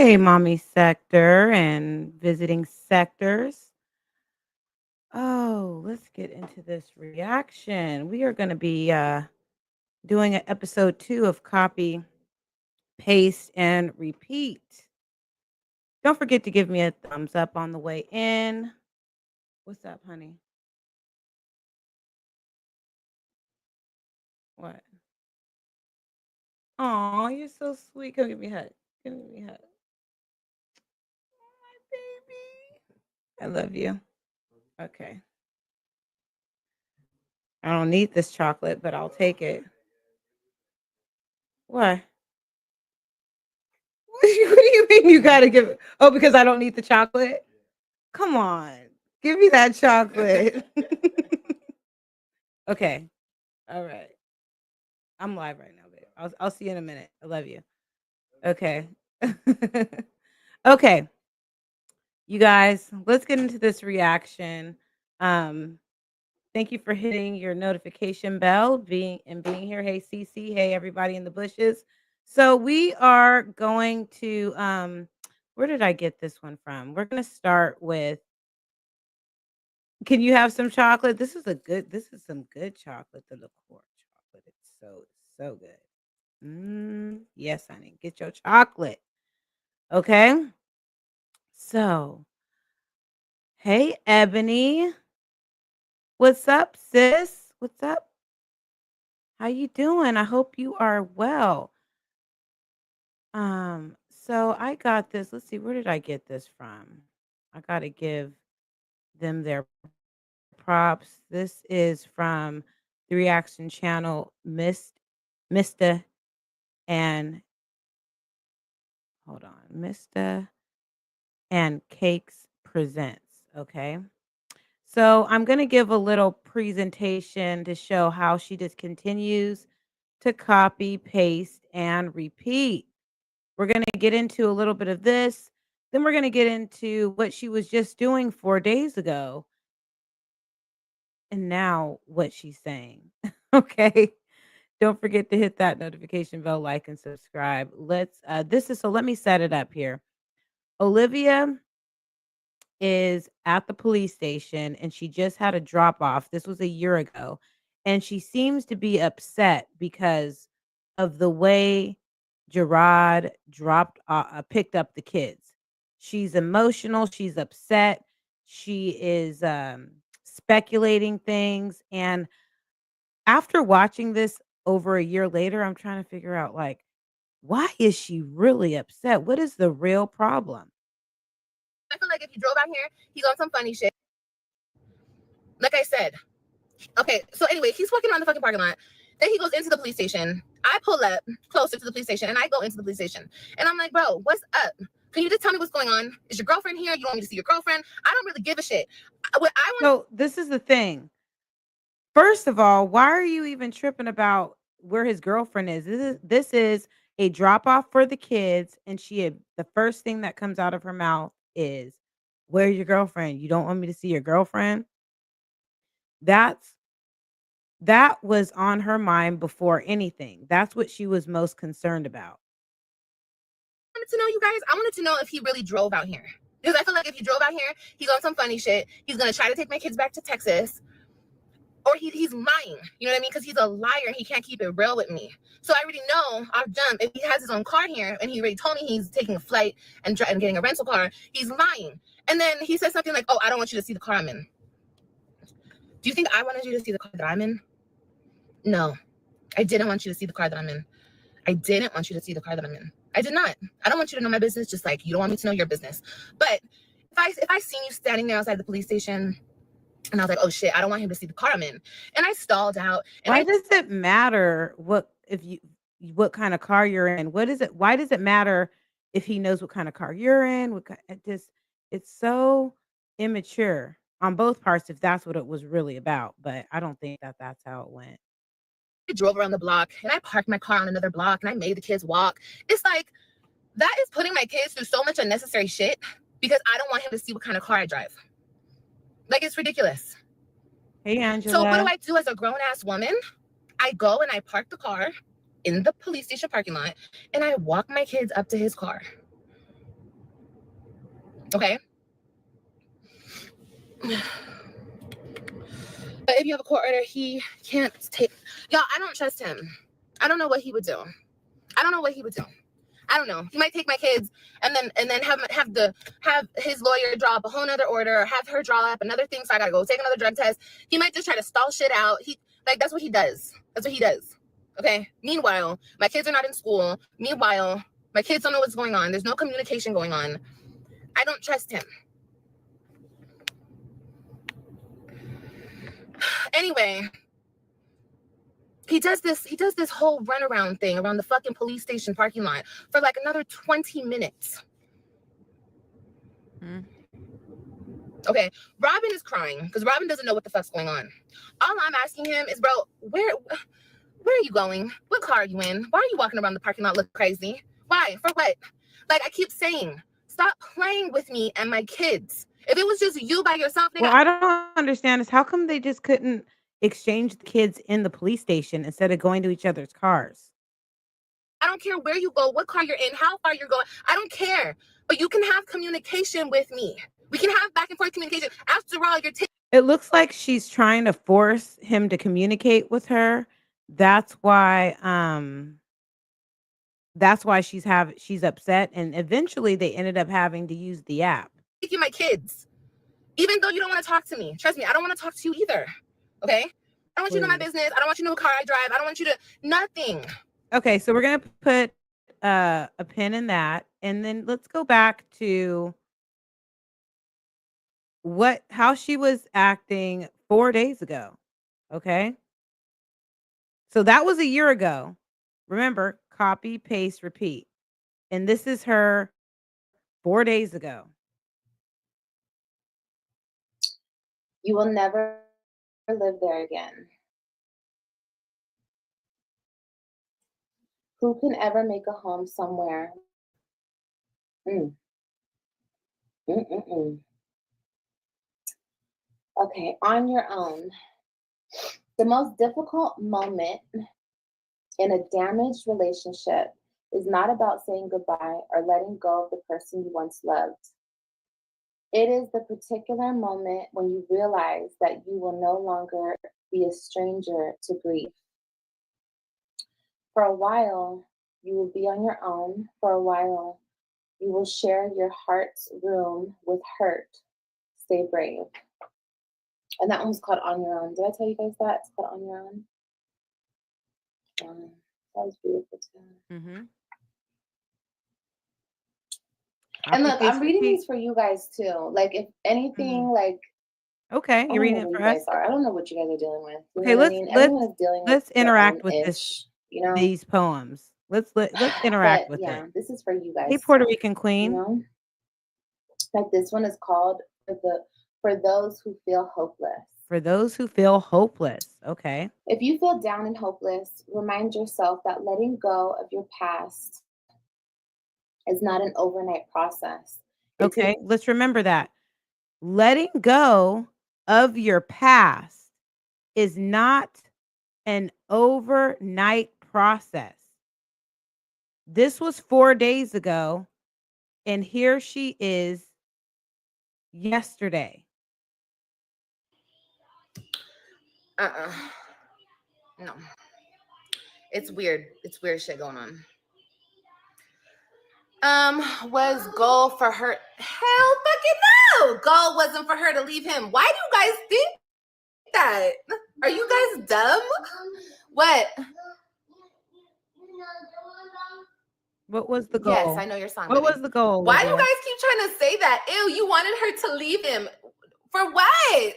Hey, mommy sector and visiting sectors. Oh, let's get into this reaction. We are going to be doing an episode 2 of copy, paste, and repeat. Don't forget to give me a thumbs up on the way in. What's up, honey? What? Oh, you're so sweet. Come give me a hug. Come give me a hug. My baby. I love you. Okay. I don't need this chocolate, but I'll take it. What? What do you mean you gotta give it? Oh, because I don't need the chocolate? Come on. Give me that chocolate. Okay. All right. I'm live right now, babe. I'll see you in a minute. I love you. Okay. Okay. You guys, let's get into this reaction. Um, Thank you for hitting your notification bell, being here. Hey, Cece. Hey, everybody in the bushes. So we are going to where did I get this one from? We're gonna start with can you have some chocolate? This is some good chocolate, the liqueur chocolate. It's so good. Yes, honey. Get your chocolate. Okay. So, hey, Ebony. What's up, sis? What's up? How you doing? I hope you are well. So I got this. Let's see, where did I get this from? I gotta give them their props. This is from the reaction channel Mista and hold on, Mista and Cakes Presents. Okay. So I'm gonna give a little presentation to show how she just continues to copy, paste, and repeat. We're going to get into a little bit of this. Then we're going to get into what she was just doing 4 days ago and now what she's saying. Okay? Don't forget to hit that notification bell, like and subscribe. Let me set it up here. Olivia is at the police station and she just had a drop off. This was a year ago. And she seems to be upset because of the way Gerard picked up the kids. She's emotional, she's upset, she is speculating things. And after watching this over a year later, I'm trying to figure out like, why is she really upset? What is the real problem? I feel like if he drove out here, he's on some funny shit. Like I said. Okay, so anyway, he's walking around the fucking parking lot. Then he goes into the police station. I pull up closer to the police station and I go into the police station. And I'm like, bro, what's up? Can you just tell me what's going on? Is your girlfriend here? You want me to see your girlfriend? I don't really give a shit. What I want. So this is the thing. First of all, why are you even tripping about where his girlfriend is? This is a drop off for the kids, and the first thing that comes out of her mouth is, "Where's your girlfriend? You don't want me to see your girlfriend?" That's that was on her mind before anything. That's what she was most concerned about. Wanted to know, you guys, I wanted to know if he really drove out here. Because I feel like if he drove out here, he's on some funny shit. He's going to try to take my kids back to Texas. Or he's lying, you know what I mean? Because he's a liar and he can't keep it real with me. So I already know off jump, if he has his own car here and he already told me he's taking a flight and getting a rental car, he's lying. And then he says something like, oh, I don't want you to see the car I'm in. Do you think I wanted you to see the car that I'm in? No, I didn't want you to see the car that I'm in. I didn't want you to see the car that I'm in. I did not. I don't want you to know my business, just like you don't want me to know your business. But if I seen you standing there outside the police station, and I was like, oh shit, I don't want him to see the car I'm in. And I stalled out. And Why does it matter what kind of car you're in? Why does it matter if he knows what kind of car you're in? It's so immature on both parts if that's what it was really about, but I don't think that that's how it went. I drove around the block and I parked my car on another block and I made the kids walk. It's like, that is putting my kids through so much unnecessary shit because I don't want him to see what kind of car I drive. Like, it's ridiculous. Hey, Angela. So what do I do as a grown-ass woman? I go and I park the car in the police station parking lot and I walk my kids up to his car. Okay. But if you have a court order, he can't take. Y'all, I don't trust him. I don't know what he would do. I don't know what he would do. I don't know. He might take my kids and then have his lawyer draw up a whole nother order, or have her draw up another thing. So I gotta go take another drug test. He might just try to stall shit out. That's what he does. That's what he does. Okay. Meanwhile, my kids are not in school. Meanwhile, my kids don't know what's going on. There's no communication going on. I don't trust him. Anyway, he does this whole runaround thing around the fucking police station parking lot for like another 20 minutes. Okay, Robin is crying because Robin doesn't know what the fuck's going on. All I'm asking him is, bro, where are you going? What car are you in? Why are you walking around the parking lot looking crazy? Why? For what? Like I keep saying, stop playing with me and my kids. If it was just you by yourself, nigga, Well, I don't understand is how come they just couldn't exchange the kids in the police station instead of going to each other's cars? I don't care where you go, what car you're in, how far you're going. I don't care. But you can have communication with me. We can have back and forth communication. After all, you're It looks like she's trying to force him to communicate with her. That's why she's upset, and eventually they ended up having to use the app. taking my kids. Even though you don't want to talk to me. Trust me, I don't want to talk to you either. Okay? I don't want you to know my business. I don't want you to know what car I drive. I don't want you to nothing. Okay, so we're gonna put a pin in that, and then let's go back to how she was acting 4 days ago. Okay? So that was a year ago. Remember, copy, paste, repeat. And this is her 4 days ago. You will never live there again. Who can ever make a home somewhere? Mm. Mm-mm-mm. Okay, on your own. The most difficult moment in a damaged relationship is not about saying goodbye or letting go of the person you once loved. It is the particular moment when you realize that you will no longer be a stranger to grief. For a while, you will be on your own. For a while, you will share your heart's room with hurt. Stay brave. And that one was called On Your Own. Did I tell you guys that? It's called On Your Own. That was beautiful too. Mm-hmm. And look, I'm reading these for you guys too. Like, if anything, like, okay, I you're don't know reading it where for you us. guys are. I don't know what you guys are dealing with. You Okay, know what I mean? Everyone is dealing with let's their interact own with ish, you know? these poems. Let's interact But with yeah, it. this is for you guys. Hey, Puerto too, Rican you queen. know? Like, this one is called For Those Who Feel Hopeless. For those who feel hopeless. Okay. If you feel down and hopeless, remind yourself that letting go of your past is not an overnight process. Okay, let's remember that. Letting go of your past is not an overnight process. This was 4 days ago, and here she is yesterday. No. It's weird. It's weird shit going on. Was goal for her? Hell fucking no. Goal wasn't for her to leave him. Why do you guys think that? Are you guys dumb? What? What was the goal? Yes, I know your song. What baby. was the goal? Why do Olivia? you guys keep trying to say that? Ew, you wanted her to leave him. For what?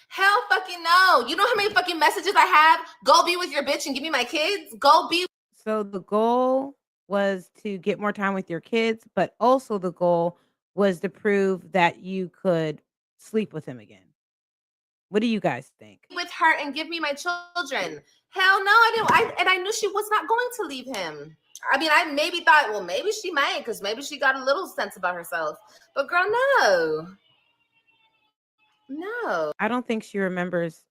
Hell fucking no. You know how many fucking messages I have? Go be with your bitch and give me my kids. Go be. So the goal was to get more time with your kids, but also the goal was to prove that you could sleep with him again. What do you guys think? With her and give me my children. Hell no, I didn't. I knew she was not going to leave him. I mean, I maybe thought, well, maybe she might, because maybe she got a little sense about herself. But girl, no. No. I don't think she remembers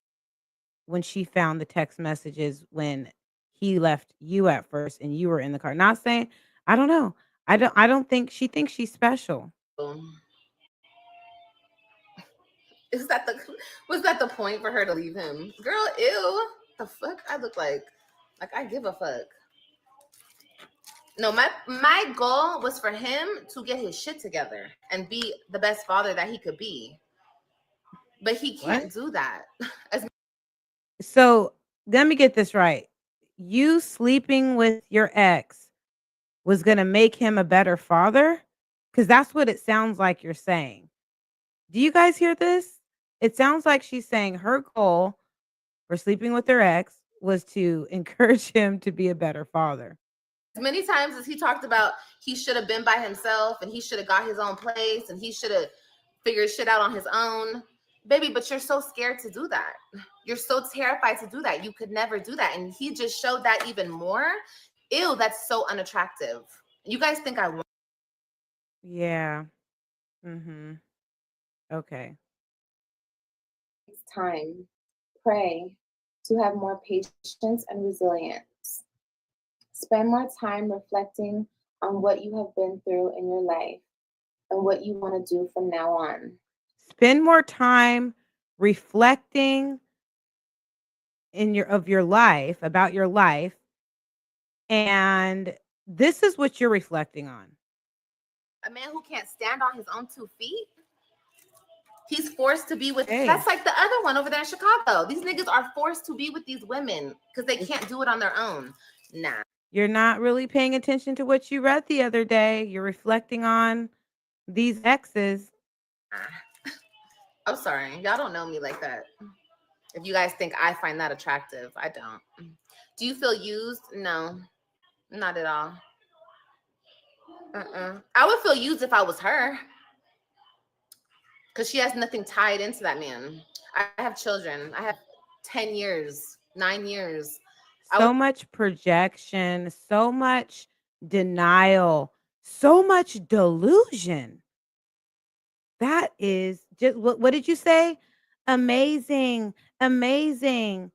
when she found the text messages when he left you at first and you were in the car. Not saying, I don't know. I don't think she thinks she's special. Is that the was that the point for her to leave him? Girl, ew. The fuck I look like I give a fuck. No, my goal was for him to get his shit together and be the best father that he could be. But he can't What? do that. As So, let me get this right. You sleeping with your ex was gonna make him a better father? Because that's what it sounds like you're saying. Do you guys hear this? It sounds like she's saying her goal for sleeping with her ex was to encourage him to be a better father. many times as he talked about he should have been by himself and he should have got his own place and he should have figured shit out on his own. Baby, but you're so scared to do that. You're so terrified to do that. You could never do that. And he just showed that even more. Ew, that's so unattractive. You guys think I want Yeah. Mhm. Okay. It's time. Pray to have more patience and resilience. Spend more time reflecting on what you have been through in your life and what you want to do from now on. Spend more time reflecting in your life about your life, and this is what you're reflecting on. a man who can't stand on his own 2 feet. He's forced to be with Hey, that's like the other one over there in Chicago. These niggas are forced to be with these women because they can't do it on their own. Nah. you're not really paying attention to what you read the other day. You're reflecting on these exes. I'm sorry. Y'all don't know me like that. If you guys think I find that attractive, I don't. Do you feel used? No, not at all. I would feel used if I was her because she has nothing tied into that man. I have children. I have 10 years, 9 years. I would So much projection, so much denial, so much delusion. That is just what did you say? Amazing, amazing.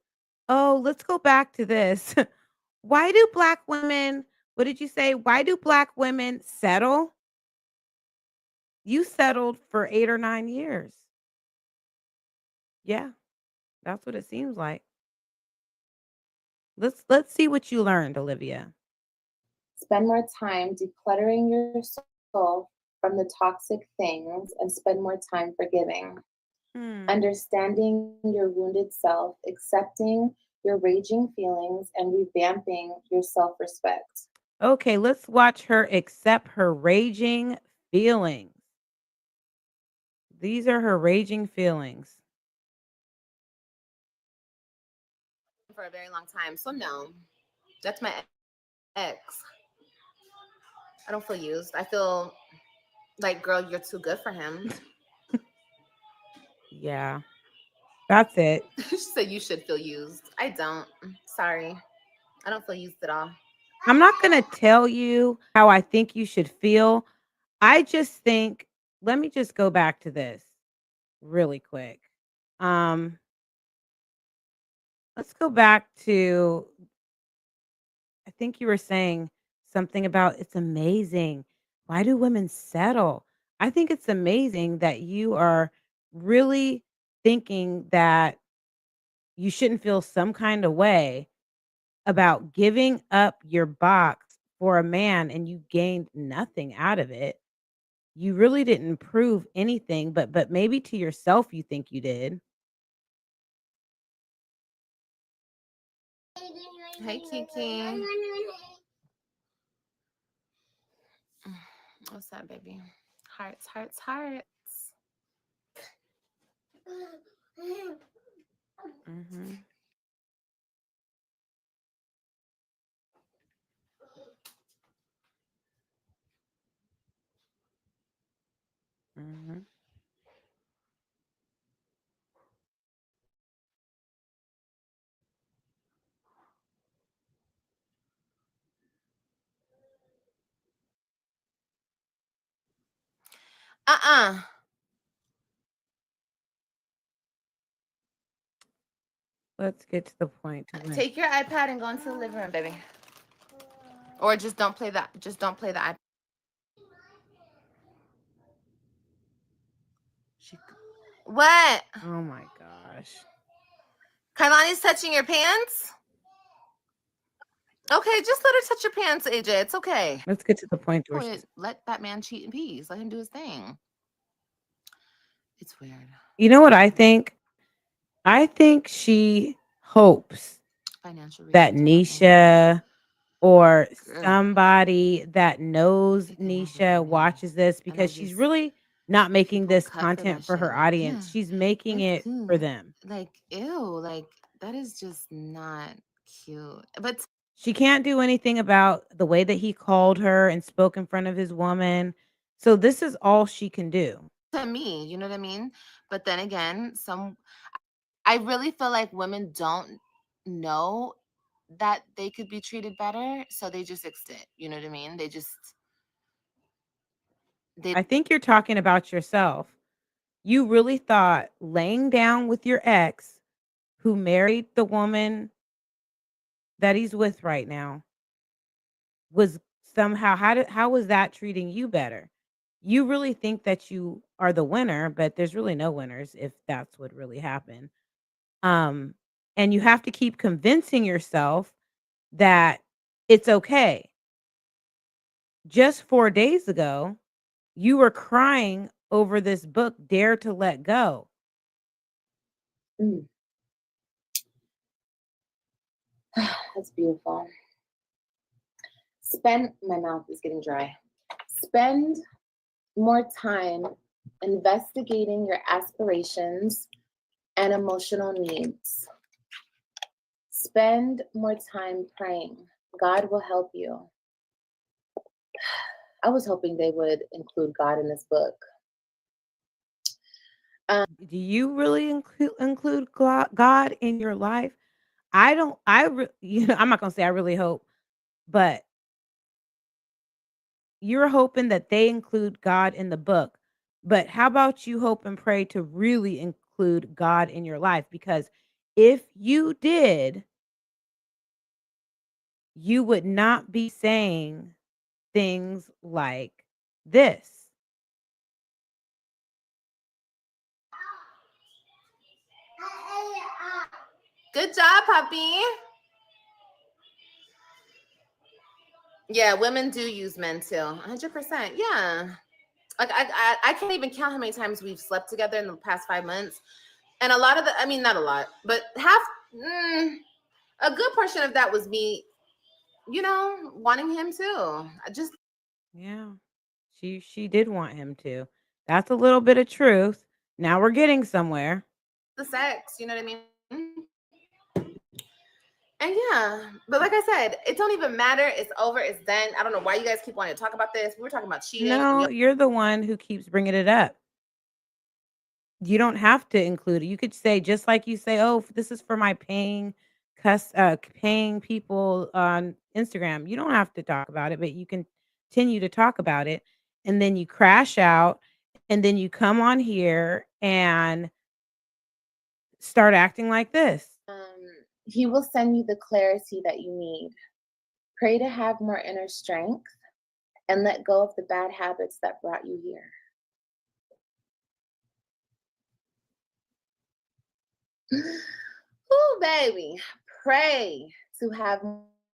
Oh, let's go back to this. Why do black women, what did you say? Why do black women settle? You settled for 8 or 9 years. Yeah, that's what it seems like. Let's see what you learned, Olivia. Spend more time decluttering your soul from the toxic things and spend more time forgiving. Hmm. Understanding your wounded self, accepting your raging feelings, and revamping your self respect. Okay, let's watch her accept her raging feelings. These are her raging feelings. for a very long time. So no, that's my ex. I don't feel used. I feel like, girl, you're too good for him. Yeah, that's it. She said you should feel used. I don't. Sorry. I don't feel used at all. I'm not going to tell you how I think you should feel. I just think, let me just go back to this really quick. Um, let's go back to, I think you were saying something about it's amazing. Why do women settle? I think it's amazing that you are really thinking that you shouldn't feel some kind of way about giving up your box for a man and you gained nothing out of it. You really didn't prove anything, but maybe to yourself you think you did. Hey, Kiki. What's up, baby? Hearts, hearts, hearts. Mhm. Mhm. Uh-uh. Let's get to the point to win. Take your iPad and go into the living room, baby. Or just don't play that. Just don't play the iPad. What? Oh my gosh. Kailani's touching your pants? Okay, just let her touch your pants, AJ. It's okay. Let's get to the point where she's. Let that man cheat in peace. Let him do his thing. It's weird. You know what I think? I think she hopes Financial that reasons are not in here. Nisha or Girl, somebody that knows he can have it Nisha from him. watches this And I because she's just really not making people this cut for content that for her shit. Yeah. audience. She's making That's it for cool. them. Like, ew, like that is just not cute. But She can't do anything about the way that he called her and spoke in front of his woman. So this is all she can do. to me, you know what I mean? But then again, I really feel like women don't know that they could be treated better, so they just exist. You know what I mean? They I think you're talking about yourself. You really thought laying down with your ex who married the woman that he's with right now was somehow how was that treating you better? You really think that you are the winner, but there's really no winners if that's what really happened. Um and you have to keep convincing yourself that it's okay. Just 4 days ago, you were crying over this book Dare to Let Go. Mm. That's beautiful. My mouth is getting dry. Spend more time investigating your aspirations and emotional needs. Spend more time praying. God will help you. I was hoping they would include God in this book. Do you really include God in your life? I don't. I'm not gonna say I really hope, but you're hoping that they include God in the book. But how about you hope and pray to really include God in your life? Because if you did, you would not be saying things like this. Good job, puppy. Yeah, women do use men too. 100%. Yeah. Like I can't even count how many times we've slept together in the past 5 months. And a lot of I mean, not a lot, but a good portion of that was me, wanting him too. I just Yeah. She did want him to. That's a little bit of truth. Now we're getting somewhere. the sex, you know what I mean? And yeah, but like I said, it don't even matter. It's over. It's done. I don't know why you guys keep wanting to talk about this. We were talking about cheating, and No, you're the one who keeps bringing it up. You don't have to include it. You could say just like you say, "Oh, this is for my paying people on Instagram." You don't have to talk about it, but you can continue to talk about it, and then you crash out, and then you come on here and start acting like this. He will send you the clarity that you need. Pray to have more inner strength and let go of the bad habits that brought you here. Ooh, baby. Pray to have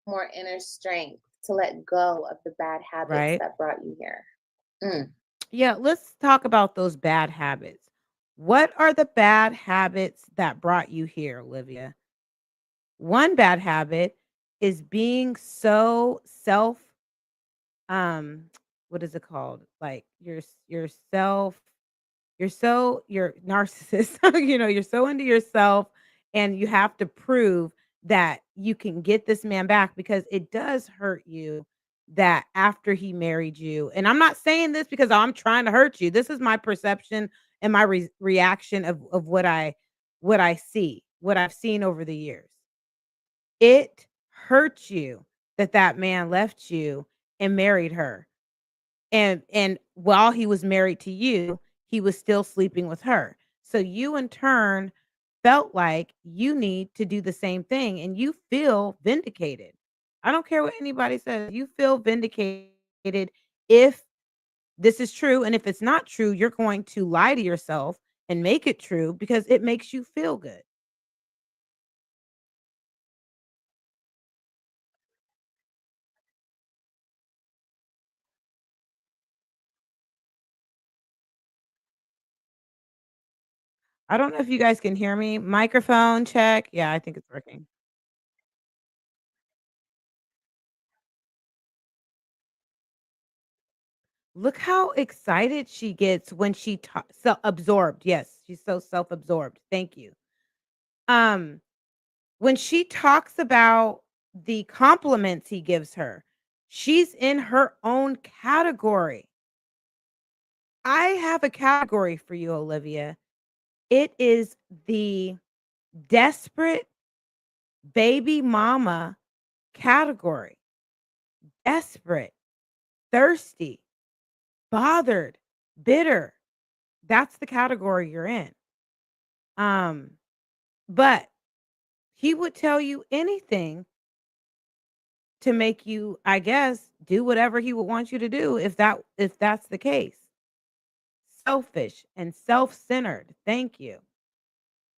more inner strength to let go of the bad habits Right? that brought you here. Mm. Yeah, let's talk about those bad habits. What are the bad habits that brought you here, Olivia? One bad habit is being so what is it called? Like yourself you're narcissist. You're so into yourself and you have to prove that you can get this man back because it does hurt you that after he married you. And I'm not saying this because I'm trying to hurt you. This is my perception and my reaction of what I see, what I've seen over the years. It hurt you that that man left you and married her. And while he was married to you, he was still sleeping with her. So you in turn felt like you need to do the same thing and you feel vindicated. I don't care what anybody says. You feel vindicated if this is true and if it's not true, you're going to lie to yourself and make it true because it makes you feel good. I don't know if you guys can hear me. Microphone check. Yeah, I think it's working. Look how excited she gets when she so absorbed. Yes, she's so self-absorbed. Thank you. Um, when she talks about the compliments he gives her, she's in her own category. I have a category for you, Olivia. It is the desperate baby mama category. Desperate, thirsty, bothered, bitter. That's the category you're in. Um, but he would tell you anything to make you, I guess, do whatever he would want you to do if that's the case. Selfish and self-centered. Thank you.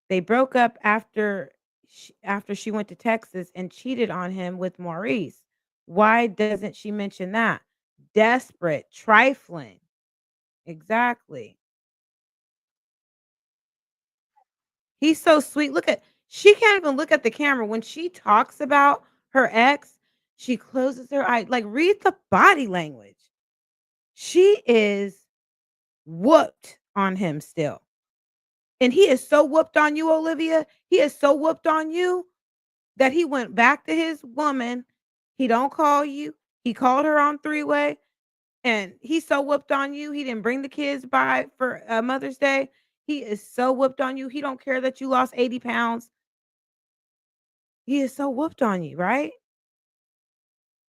They broke up after she went to Texas and cheated on him with Maurice. Why doesn't she mention that? Desperate, trifling. Exactly. He's so sweet. Look at she can't even look at the camera when she talks about her ex. She closes her eye. Like read the body language. She is whooped on him still. And he is so whooped on you, Olivia. He is so whooped on you that he went back to his woman. He don't call you. He called her on three-way, and he's so whooped on you. He didn't bring the kids by for Mother's Day. He is so whooped on you. He don't care that you lost 80 pounds. He is so whooped on you, right?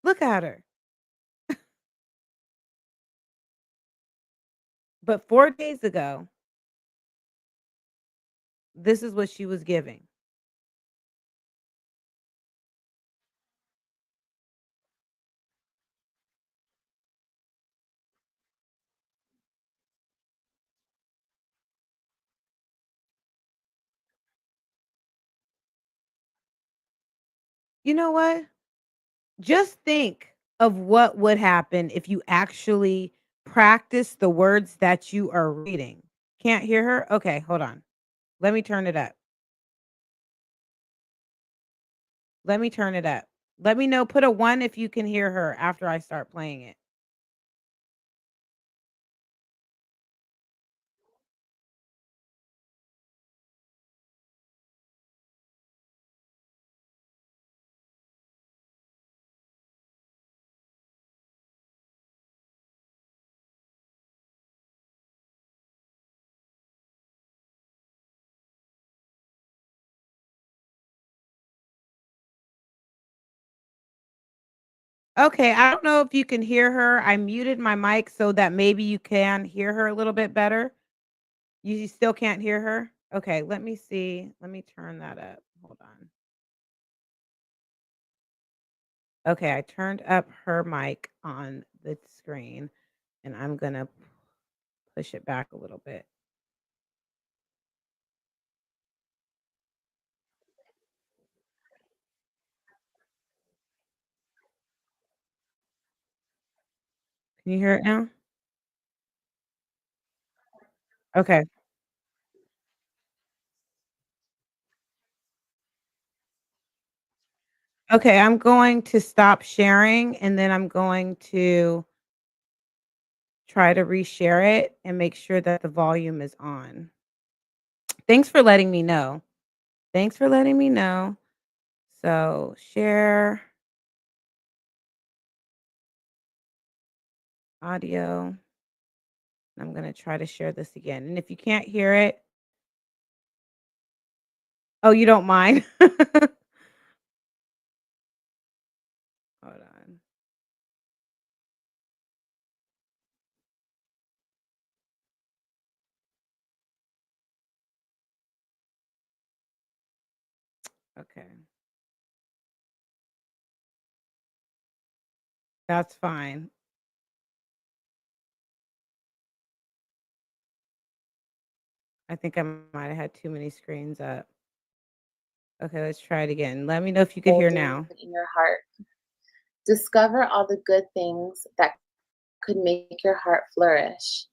Look at her. But 4 days ago, this is what she was giving. You know what? Just think of what would happen if you actually practice the words that you are reading. Can't hear her? Okay, hold on. Let me turn it up. Let me turn it up. Let me know. Put a 1 if you can hear her after I start playing it. Okay, I don't know if you can hear her. I muted my mic so that maybe you can hear her a little bit better. You still can't hear her? Okay, let me see. Let me turn that up. Hold on. Okay, I turned up her mic on the screen and I'm going to push it back a little bit. Can you hear it now? Okay. Okay, I'm going to stop sharing and then I'm going to try to reshare it and make sure that the volume is on. Thanks for letting me know. Thanks for letting me know. So, share audio. I'm going to try to share this again. And if you can't hear it, oh, you don't mind? Hold on. Okay. That's fine. I think I might have had too many screens up. Okay, let's try it again. Let me know if you could hear Holding now. in your heart. Discover all the good things that could make your heart flourish.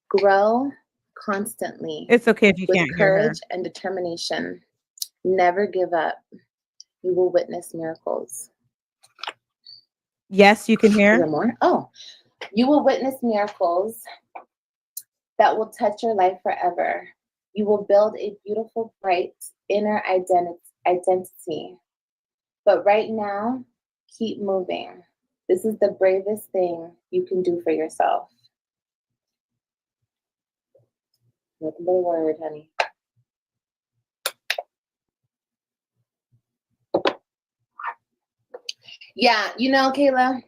Grow constantly It's okay if you with can't hear courage her. and determination. Never give up. You will witness miracles. Yes, you can Is there hear? more? Oh, you will witness miracles that will touch your life forever. You will build a beautiful, bright inner identity. But right now, keep moving. This is the bravest thing you can do for yourself. Nothing but a word, honey. Yeah, Kayla,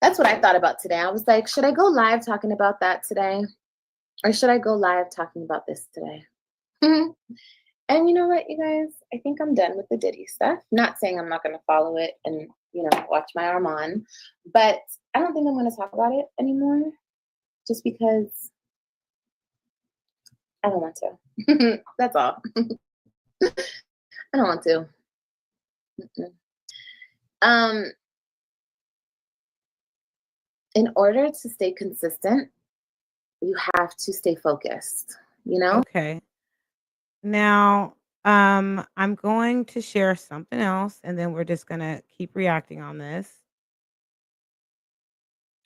that's what I thought about today. I was like, should I go live talking about that today? Or should I go live talking about this today? And you know what, you guys? I think I'm done with the Diddy stuff. Not saying I'm not going to follow it and, watch my Armand, but I don't think I'm going to talk about it anymore just because I don't want to. That's all. I don't want to. Mm-mm. Um, in order to stay consistent, you have to stay focused, Okay. Now, I'm going to share something else and then we're just gonna keep reacting on this.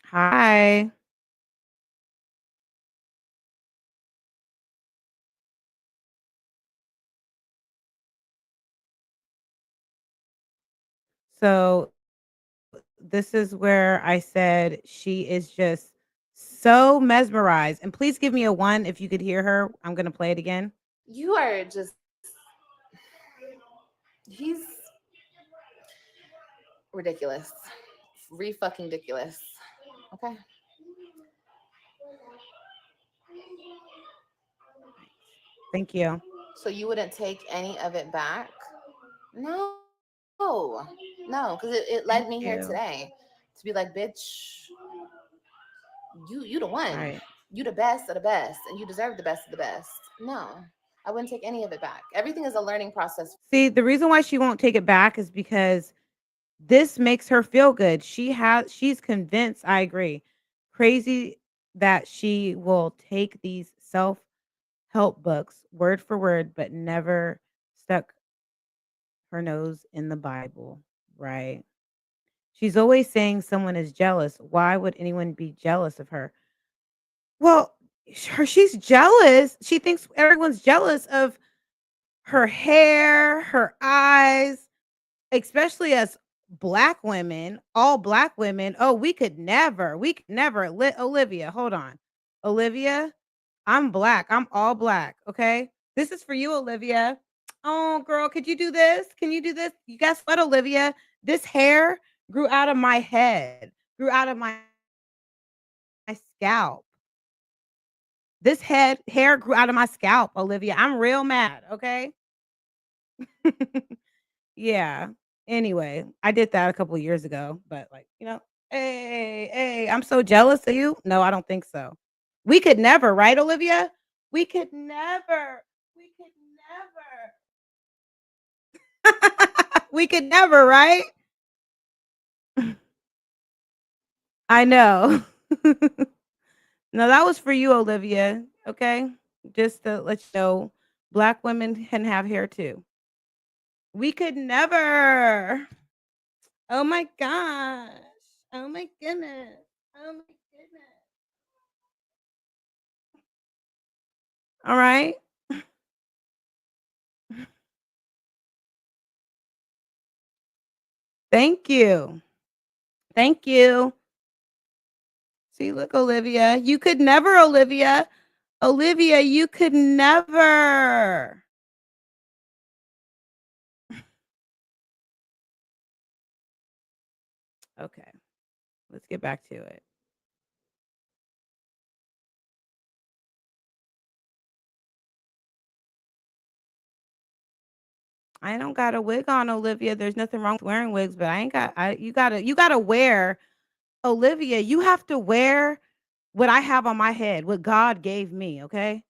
Hi. So this is where I said she is just so mesmerized. And please give me a 1 if you could hear her. I'm gonna play it again. You are just, he's ridiculous. Fucking ridiculous. Okay. Thank you. So you wouldn't take any of it back? No, because it led Thank me here you. today to be like, bitch, you the one. Right. You the best of the best, and you deserve the best of the best. No, I wouldn't take any of it back. Everything is a learning process. See, the reason why she won't take it back is because this makes her feel good. She's convinced, I agree. Crazy that she will take these self-help books word for word, but never stuck her nose in the Bible, right? She's always saying someone is jealous. Why would anyone be jealous of her? Well, she's jealous. She thinks everyone's jealous of her hair, her eyes, especially as black women, all black women. Oh, we could never. Olivia, hold on. Olivia, I'm black. I'm all black. Okay. This is for you, Olivia. Oh, girl, could you do this? Can you do this? You guess what, Olivia? This hair grew out of my head, grew out of my scalp. This hair grew out of my scalp, Olivia. I'm real mad. Okay. Yeah. Anyway, I did that a couple years ago, but hey, hey, I'm so jealous of you. No, I don't think so. We could never, right, Olivia? We could never. We could never. We could never, right? I know. No, that was for you, Olivia. Okay. Just to let you know, black women can have hair too. We could never. Oh my gosh. Oh my goodness. Oh my goodness. All right. Thank you. Thank you. See, look, Olivia. You could never, Olivia. Olivia, you could never. Okay. Let's get back to it. I don't got a wig on, Olivia. There's nothing wrong with wearing wigs, but I ain't got I you gotta wear Olivia, you have to wear what I have on my head, what God gave me, okay?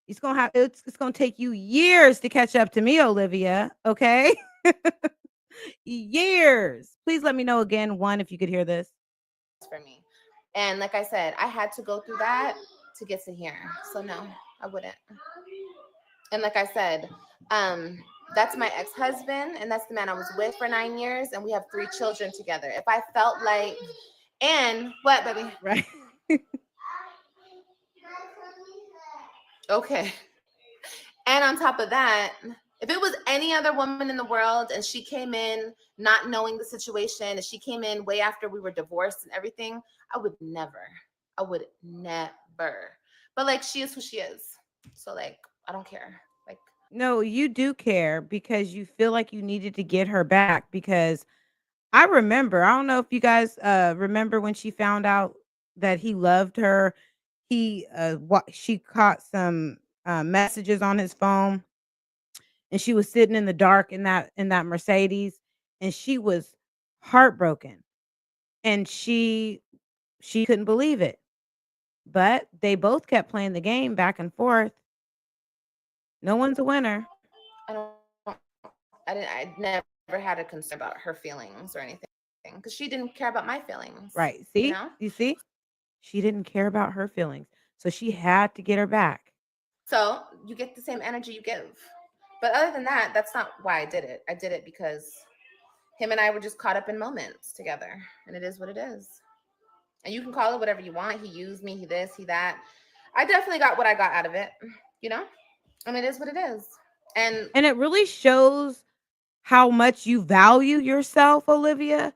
It's gonna take you years to catch up to me, Olivia, okay? Years. Please let me know again, one, if you could hear this. for me. And like I said, I had to go through that to get to here. So no, I wouldn't. And like I said, that's my ex-husband, and that's the man I was with for 9 years, and we have 3 children together. If I felt like, and what, baby? Right. Okay. And on top of that, if it was any other woman in the world and she came in not knowing the situation, and she came in way after we were divorced and everything, I would never. I would never. But like, she is who she is. So like, I don't care. Like, No, you do care because you feel like you needed to get her back because I remember, I don't know if you guys remember when she found out that he loved her. She caught some messages on his phone and she was sitting in the dark in that Mercedes and she was heartbroken and she couldn't believe it. But they both kept playing the game back and forth. No one's a winner. I don't. I never had a concern about her feelings or anything because she didn't care about my feelings. Right. You See? know. You see? She didn't care about her feelings. So she had to get her back. So you get the same energy you give. But other than that, that's not why I did it. I did it because him and I were just caught up in moments together, and it is what it is. And you can call it whatever you want. He used me. He this. He that. I definitely got what I got out of it. You know. And it is what it is. And And it really shows how much you value yourself, Olivia,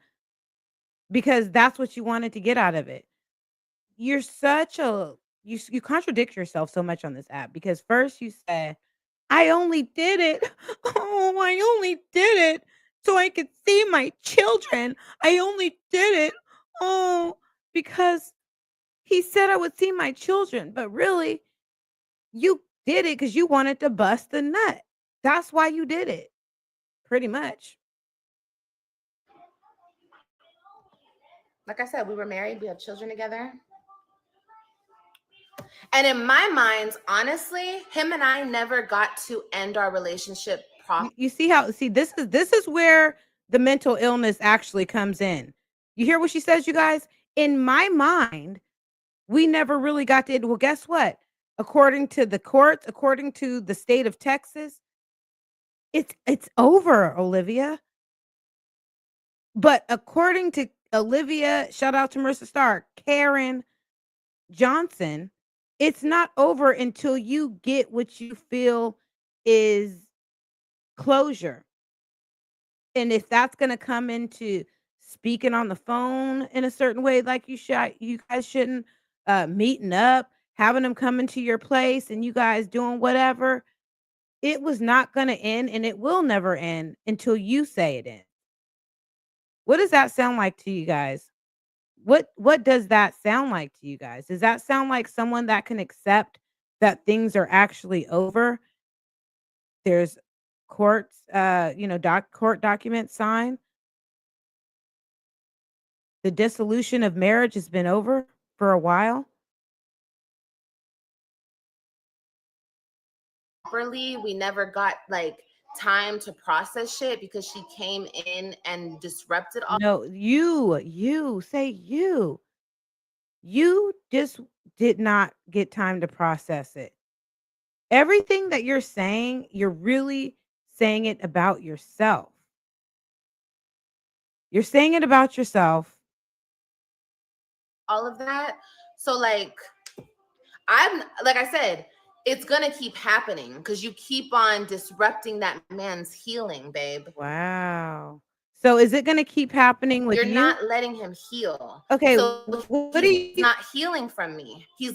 because that's what you wanted to get out of it. You're such a you contradict yourself so much on this app because first you said, "I only did it. Oh, I only did it so I could see my children. I only did it. Oh, because he said I would see my children." But really, you did it because you wanted to bust the nut. That's why you did it. Pretty much. like I said, we were married. We have children together. And in my mind, honestly, him and I never got to end our relationship properly. You see how this is where the mental illness actually comes in. You hear what she says, you guys? In my mind, we never really got to well, guess what? According to the courts, according to the state of Texas, it's over, Olivia. But according to Olivia, shout out to Marissa Stark, Karen Johnson, it's not over until you get what you feel is closure. And if that's gonna come into speaking on the phone in a certain way, like you guys shouldn't, meeting up, having them come into your place and you guys doing whatever, it was not gonna end and it will never end until you say it ends. What does that sound like to you guys? What does that sound like to you guys? Does that sound like someone that can accept that things are actually over? There's courts, court documents signed. The dissolution of marriage has been over for a while. We never got like time to process shit because she came in and disrupted all. No, you say you. You just did not get time to process it. Everything that you're saying, you're really saying it about yourself. You're saying it about yourself. All of that. So like, I'm like I said, it's gonna keep happening because you keep on disrupting that man's healing, babe. Wow. So is it gonna keep happening with You're you? not letting him heal. Okay, So what do he's you not healing from me. He's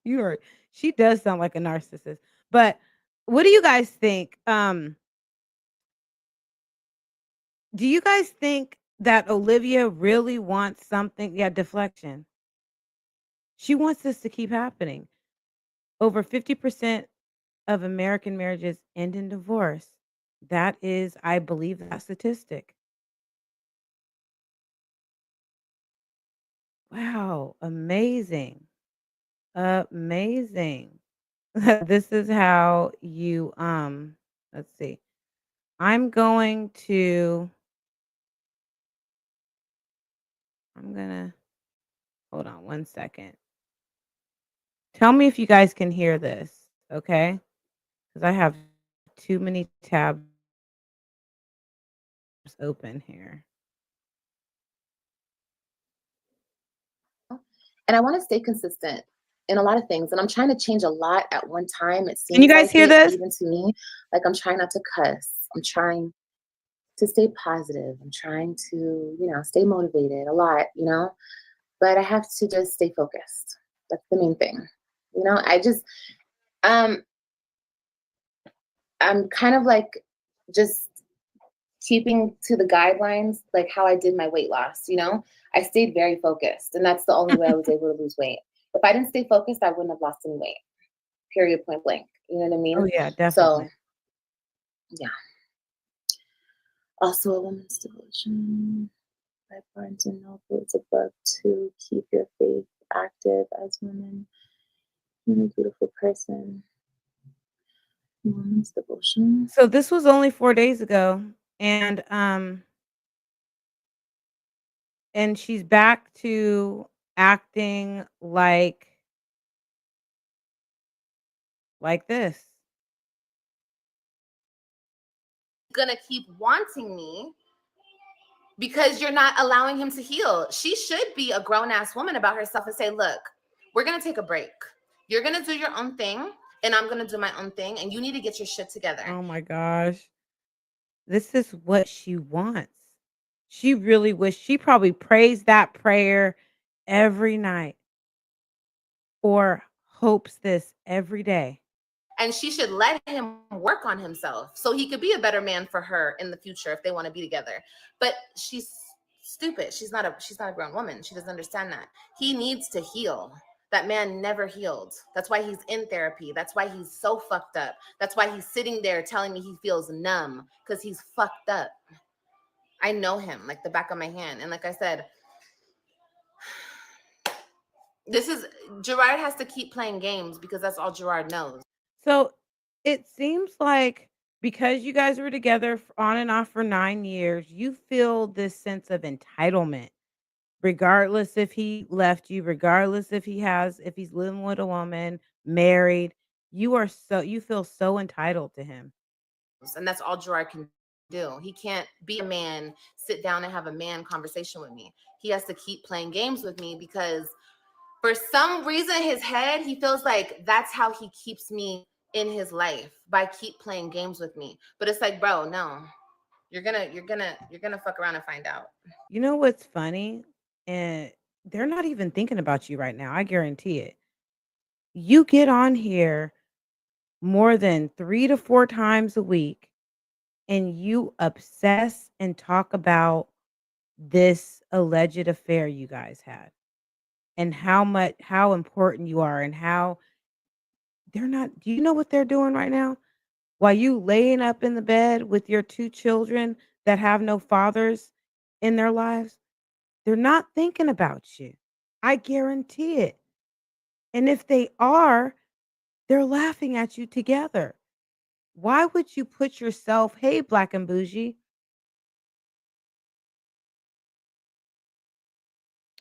you are she does sound like a narcissist. But what do you guys think? Do you guys think that Olivia really wants something? Yeah, deflection. She wants this to keep happening. Over 50% of American marriages end in divorce. That is, I believe, that statistic. Wow, amazing. Amazing. This is how you let's see. I'm going to I'm going to hold on one second. Tell me if you guys can hear this, okay? Cuz I have too many tabs open here. And I want to stay consistent in a lot of things. And I'm trying to change a lot at one time. It Can you seems guys like hear it, this? even to me. Like I'm trying not to cuss. I'm trying to stay positive. I'm trying to, stay motivated a lot, but I have to just stay focused. That's the main thing. I just, um, I'm kind of like just keeping to the guidelines, like how I did my weight loss. I stayed very focused, and that's the only way I was able to lose weight. If I didn't stay focused, I wouldn't have lost any weight, period, point blank. You know what I Oh mean? yeah, So, definitely. yeah. Also, a woman's devotion by Barnes and Noble. It's a book to keep your faith active as women. You're a beautiful person. Woman's devotion. So this was only 4 days ago, and she's back to acting like this. Gonna keep wanting me because you're not allowing him to heal. She should be a grown-ass woman about herself and say, look, we're gonna take a break. You're gonna do your own thing, and I'm gonna do my own thing, and you need to get your shit together. Oh my gosh. This is what she wants. She really she probably prays that prayer every night or hopes this every day. And she should let him work on himself so he could be a better man for her in the future if they want to be together. But she's stupid. She's not a grown woman. She doesn't understand that. He needs to heal. That man never healed. That's why he's in therapy. That's why he's so fucked up. That's why he's sitting there telling me he feels numb, because he's fucked up. I know him like the back of my hand. And like I said, Gerard has to keep playing games because that's all Gerard knows. So it seems like because you guys were together on and off for 9 years, you feel this sense of entitlement regardless if he left you, regardless if he's living with a woman, married, you feel so entitled to him. And that's all Gerard can do. He can't be a man, sit down and have a man conversation with me. He has to keep playing games with me because for some reason his head, he feels like that's how he keeps me in his life, by keep playing games with me. But it's like, bro, no. You're gonna fuck around and find out. You know what's funny? And they're not even thinking about you right now. I guarantee it. You get on here more than 3 to 4 times a week and you obsess and talk about this alleged affair you guys had and how important you are and how they're not do you know what they're doing right now? While you laying up in the bed with your 2 children that have no fathers in their lives, they're not thinking about you. I guarantee it. And if they are, they're laughing at you together. Why would you put yourself, "Hey, Black and Bougie,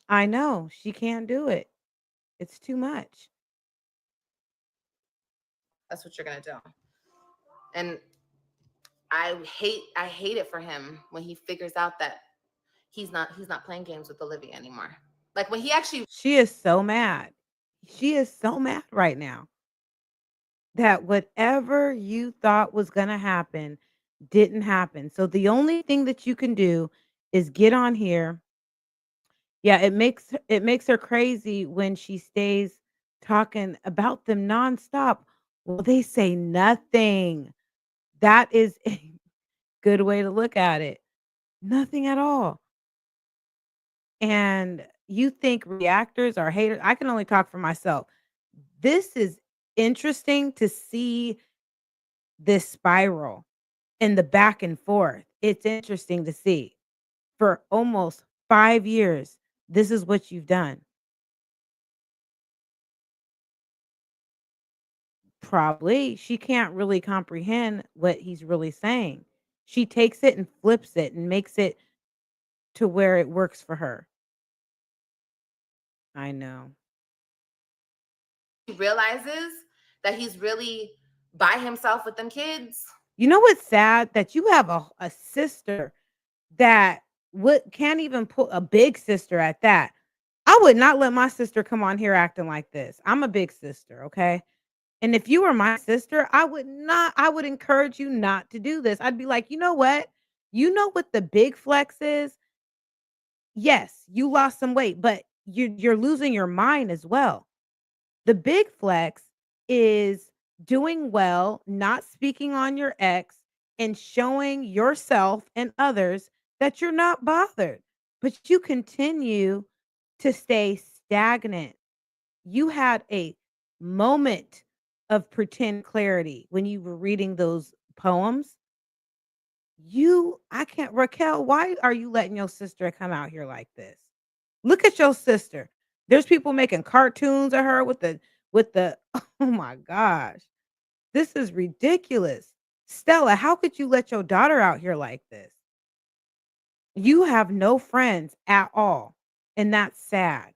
I know she can't do it. It's too much." That's what you're gonna do. And I hate it for him when he figures out that he's not playing games with Olivia anymore. Like when he actually She is so mad. She is so mad right now that whatever you thought was gonna happen didn't happen. So the only thing that you can do is get on here. Yeah, it makes her crazy when she stays talking about them nonstop. Well, they say nothing. That is a good way to look at it. Nothing at all. And you think reactors are haters. I can only talk for myself. This is interesting to see this spiral and the back and forth. It's interesting to see. For almost 5 years, this is what you've done. Probably she can't really comprehend what he's really saying. She takes it and flips it and makes it to where it works for her. I know. He realizes that he's really by himself with them kids. You know what's sad? That you have a sister that would can't even put a big sister at that. I would not let my sister come on here acting like this. I'm a big sister, okay? And if you were my sister, I would encourage you not to do this. I'd be like, "You know what? You know what the big flex is? Yes, you lost some weight, but you're losing your mind as well. The big flex is doing well, not speaking on your ex, and showing yourself and others that you're not bothered, but you continue to stay stagnant. You had a moment of pretend clarity when you were reading those poems. I can't, Raquel, why are you letting your sister come out here like this? Look at your sister. There's people making cartoons of her with the oh my gosh. This is ridiculous. Stella, how could you let your daughter out here like this? You have no friends at all. And that's sad.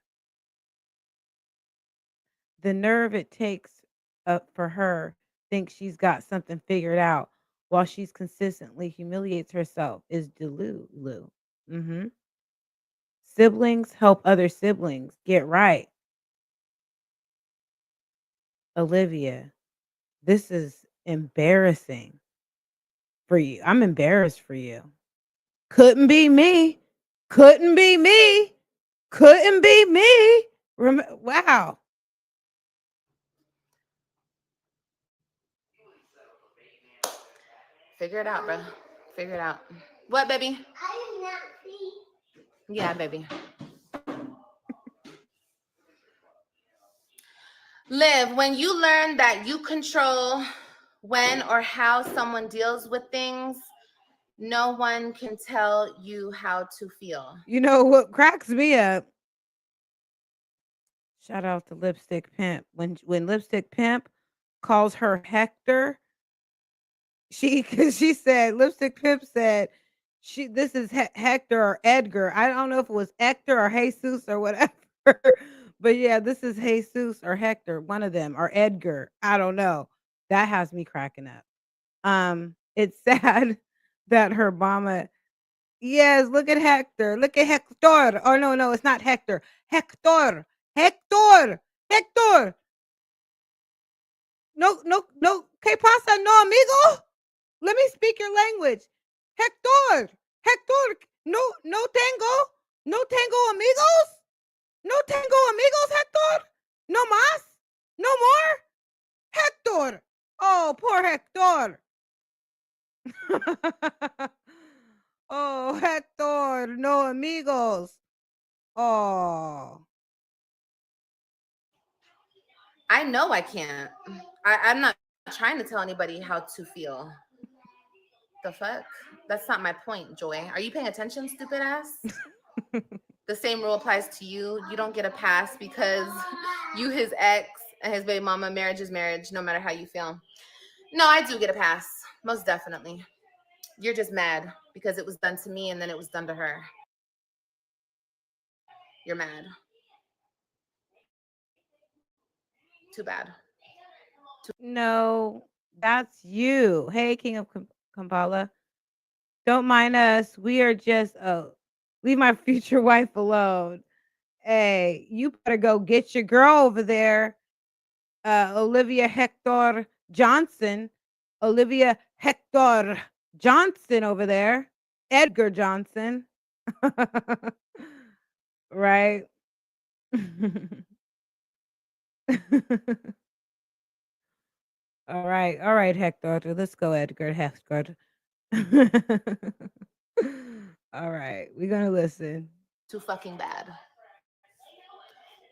The nerve it takes for her thinks she's got something figured out while she's consistently humiliates herself is Delulu. Mm-hmm. Siblings help other siblings get right. Olivia, this is embarrassing for you. I'm embarrassed for you. Couldn't be me. Couldn't be me. Couldn't be me. Wow. Figure it out, bro. Figure it out. What, baby? Yeah, baby. Liv, when you learn that you control when or how someone deals with things, no one can tell you how to feel. You know what cracks me up? Shout out to Lipstick Pimp. When Lipstick Pimp calls her Hector, cause she said Lipstick Pimp said this is Hector or Edgar. I don't know if it was Hector or Jesus or whatever. But yeah, this is Jesus or Hector, one of them, or Edgar. I don't know. That has me cracking up. It's sad that her mama. Yes, look at Hector. Look at Hector. Oh no, no, it's not Hector. Hector. Hector. Hector. No, no, no. ¿Qué pasa? No, amigo. Let me speak your language. Hector. Hector. No, no tengo. No tengo amigos. No tengo amigos, Hector. No más. No more. Hector. Oh, poor Hector. Oh, Hector. No amigos. Oh. I know I can't. I'm not trying to tell anybody how to feel. The fuck? That's not my point, Joy. Are you paying attention, stupid ass? The same rule applies to you. You don't get a pass because you, his ex, and his baby mama, marriage is marriage, no matter how you feel. No, I do get a pass. Most definitely. You're just mad because it was done to me and then it was done to her. You're mad. Too bad. No, that's you. Hey, King of Kampala. Don't mind us. We are just leave my future wife alone. Hey, you better go get your girl over there. Olivia Hector Johnson. Olivia Hector Johnson over there. Edgar Johnson. Right? All right. All right, Hector. Let's go, Edgar Hector. All right. We're going to listen. Too fucking bad.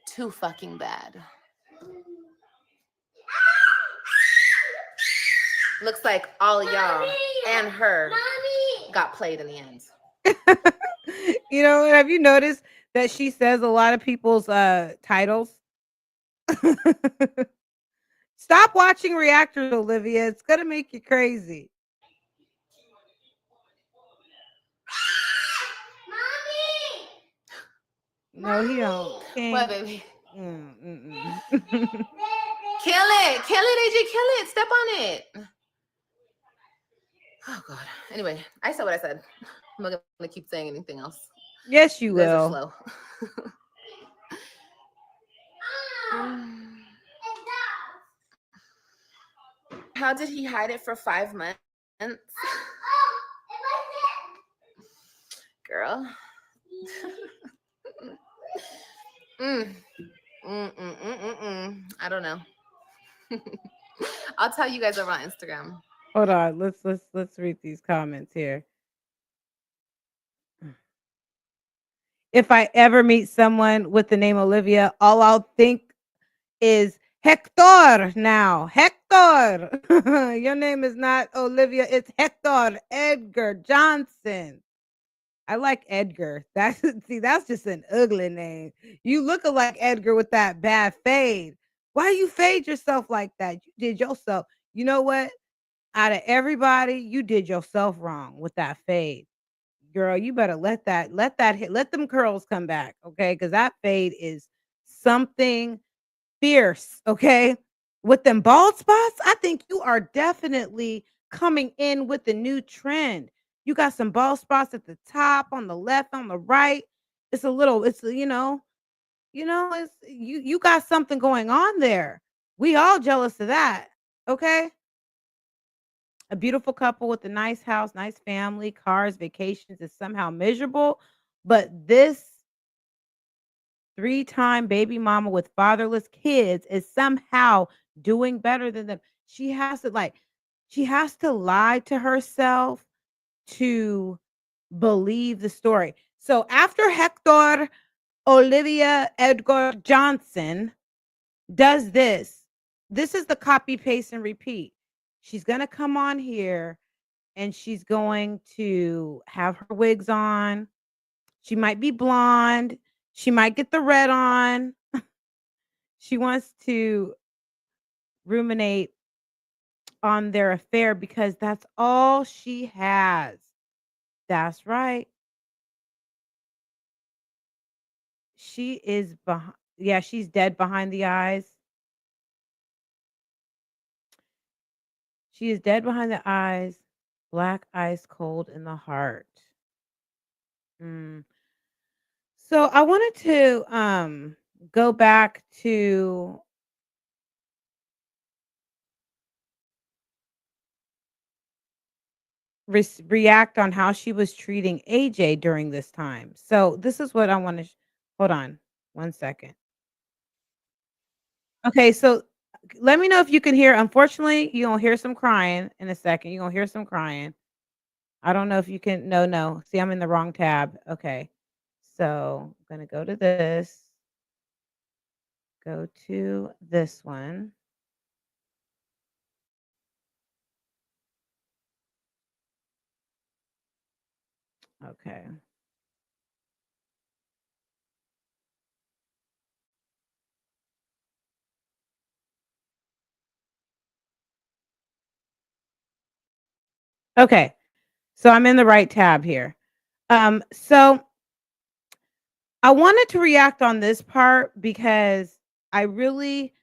Too fucking bad. Looks like all of y'all and her got played in the end. You know, have you noticed that she says a lot of people's titles? Stop watching reactors, Olivia. It's gonna make you crazy. No, he don't. What, King. baby? Mm-mm. Kill it, AJ, kill it. Step on it. Oh God. Anyway, I said what I said. I'm not gonna keep saying anything else. Yes, you You guys are will. slow. How did he hide it for 5 months? Girl. I don't know. I'll tell you guys over on Instagram. Hold on. Let's read these comments here. If I ever meet someone with the name Olivia, all I'll think is Hector now. Hector. Your name is not Olivia, it's Hector Edgar Johnson. I like Edgar. That's see, that's just an ugly name. You look like Edgar with that bad fade. Why you fade yourself like that? You did yourself. You know what? Out of everybody, you did yourself wrong with that fade. Girl, you better let that hit, let them curls come back, okay? Because that fade is something fierce, okay? With them bald spots, I think you are definitely coming in with the new trend. You got some bald spots at the top, on the left, on the right. It's a little, it's it's you got something going on there. We all jealous of that, okay? A beautiful couple with a nice house, nice family, cars, vacations is somehow miserable, but this three-time baby mama with fatherless kids is somehow doing better than them. She has to lie to herself to believe the story. So after Hector Olivia Edgar Johnson does this, this is the copy, paste, and repeat. She's going to come on here and she's going to have her wigs on. She might be blonde. She might get the red on. She wants to ruminate on their affair because that's all she has. That's right. She is behind. Yeah, she's dead behind the eyes. She is dead behind the eyes, black ice cold in the heart. Mm. So I wanted to go back to react on how she was treating AJ during this time. So this is what I want to hold on 1 second. Okay, so let me know if you can hear. Unfortunately, you're gonna hear some crying in a second. You're gonna hear some crying. I don't know if you can. No, no. See, I'm in the wrong tab. Okay. So I'm gonna go to this. Go to this one. Okay. Okay. So I'm in the right tab here. So I wanted to react on this part because I really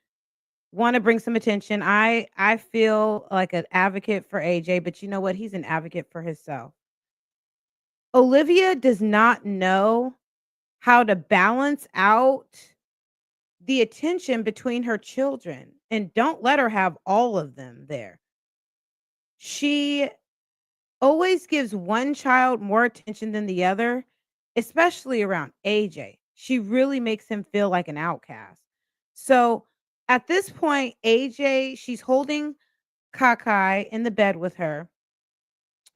want to bring some attention. I feel like an advocate for AJ, but you know what? He's an advocate for himself. Olivia does not know how to balance out the attention between her children, and don't let her have all of them there. She always gives one child more attention than the other, especially around AJ. She really makes him feel like an outcast. So at this point, AJ, she's holding Kakai in the bed with her.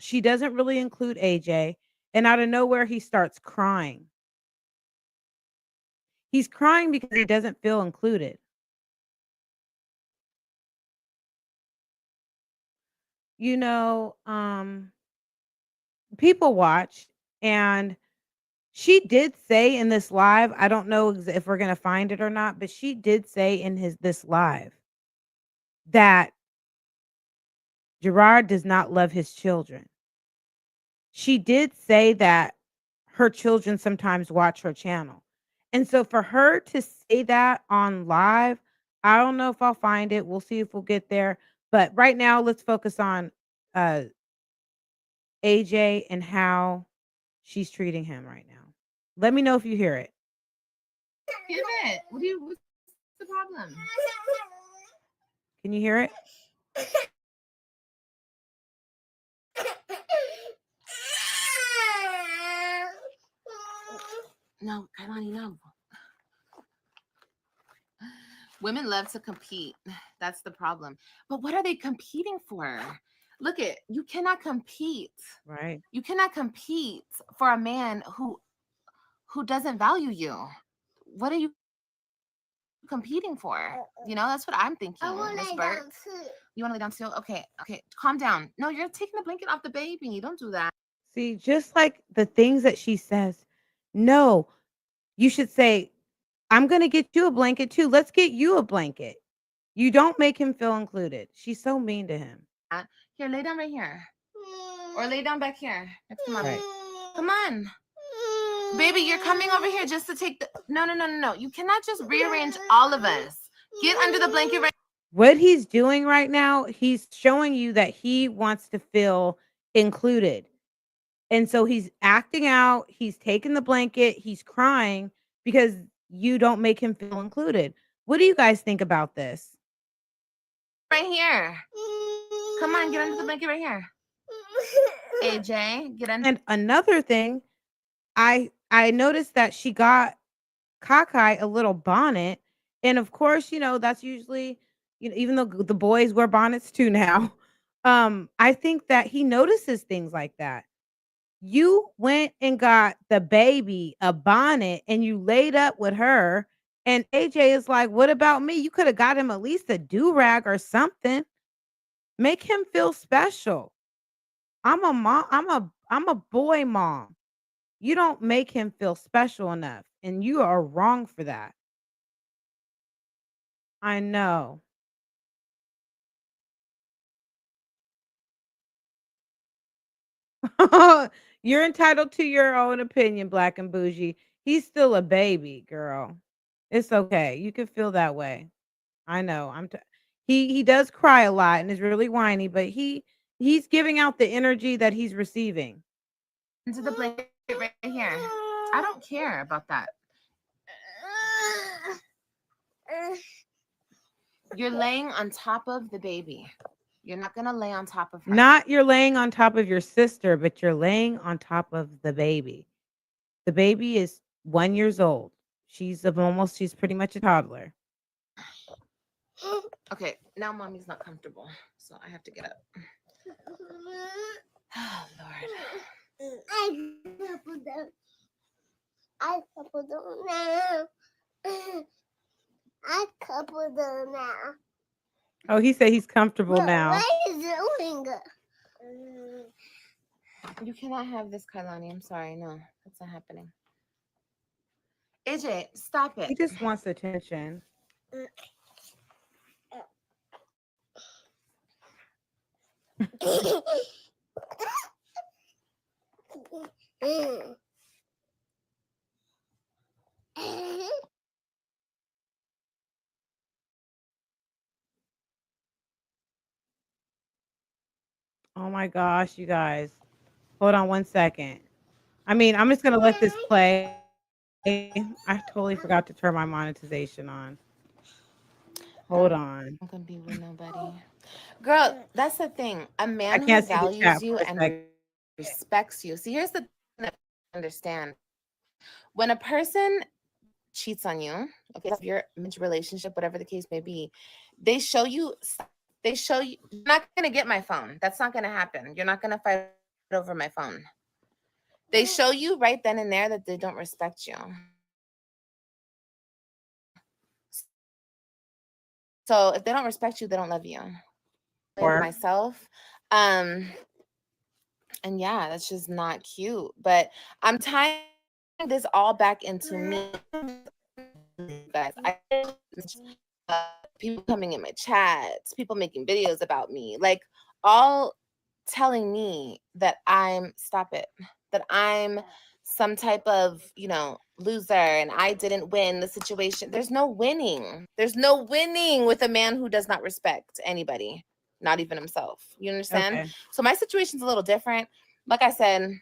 She doesn't really include AJ. And out of nowhere, he starts crying. He's crying because he doesn't feel included. You know, people watch, and she did say in this live, I don't know if we're going to find it or not, but she did say in his this live that Gerard does not love his children. She did say that her children sometimes watch her channel. And so for her to say that on live, I don't know if I'll find it. We'll see if we'll get there. But right now, let's focus on uh, AJ and how she's treating him right now. Let me know if you hear it. Hear it. What's the problem? Can you hear it? No, Kailani, no. Women love to compete. That's the problem. But what are they competing for? Look it, you cannot compete. Right. You cannot compete for a man who doesn't value you. What are you competing for? You know, that's what I'm thinking. Miss Burt. You want to lay down too? Okay, calm down. No, you're taking the blanket off the baby. Don't do that. See, just like the things that she says, no, you should say, I'm going to get you a blanket too. Let's get you a blanket. You don't make him feel included. She's so mean to him. Here, lay down right here. Or lay down back here next to mommy. Right. Come on. Baby, you're coming over here just to take the... No. You cannot just rearrange all of us. Get under the blanket right... What he's doing right now, he's showing you that he wants to feel included. And so he's acting out, he's taking the blanket, he's crying because you don't make him feel included. What do you guys think about this? Right here. Come on, get under the blanket right here. AJ, get under. And another thing, I noticed that she got Kakai a little bonnet. And of course, that's usually, even though the boys wear bonnets too now, I think that he notices things like that. You went and got the baby a bonnet and you laid up with her. And AJ is like, what about me? You could have got him at least a do-rag or something. Make him feel special. I'm a mom. I'm a boy mom. You don't make him feel special enough. And you are wrong for that. I know. You're entitled to your own opinion, Black and Bougie. He's still a baby, girl. It's okay. You can feel that way. I know. He does cry a lot and is really whiny, but he's giving out the energy that he's receiving. Into the blanket right here. I don't care about that. You're laying on top of the baby. You're not going to lay on top of her. Not you're laying on top of your sister, but you're laying on top of the baby. The baby is 1 year old. She's pretty much a toddler. Okay, now mommy's not comfortable, so I have to get up. Oh, Lord. I couple them now. I couple them now. Oh, he said he's comfortable now. What are you doing? You cannot have this, Kailani. I'm sorry. No, that's not happening. AJ, stop it. He just wants attention. Oh my gosh, you guys. Hold on 1 second. I mean, I'm just gonna let this play. I totally forgot to turn my monetization on. Hold on. I'm gonna be with nobody. Girl, that's the thing. A I man who can't see the chat values you for a and second. respects you. See, here's the thing that I understand. When a person cheats on you, okay, your relationship, whatever the case may be, they show you, you're not gonna get my phone. That's not gonna happen. You're not gonna fight over my phone. They show you right then and there that they don't respect you. So if they don't respect you, they don't love you. Or myself. And yeah, that's just not cute. But I'm tying this all back into me. Guys, people coming in my chats, people making videos about me, like all telling me that I'm some type of, loser and I didn't win the situation. There's no winning. There's no winning with a man who does not respect anybody, not even himself. You understand? Okay. So my situation's a little different. Like I said,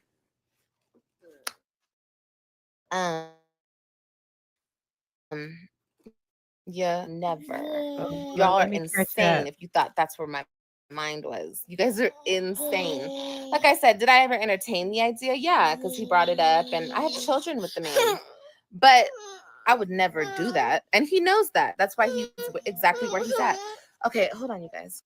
yeah, never. Oh, Y'all are let me catch insane up. if you thought that's where my mind was. You guys are insane. Like I said, did I ever entertain the idea? Yeah, because he brought it up and I have children with the man. But I would never do that. And he knows that. That's why he's exactly where he's at. Okay, hold on, you guys.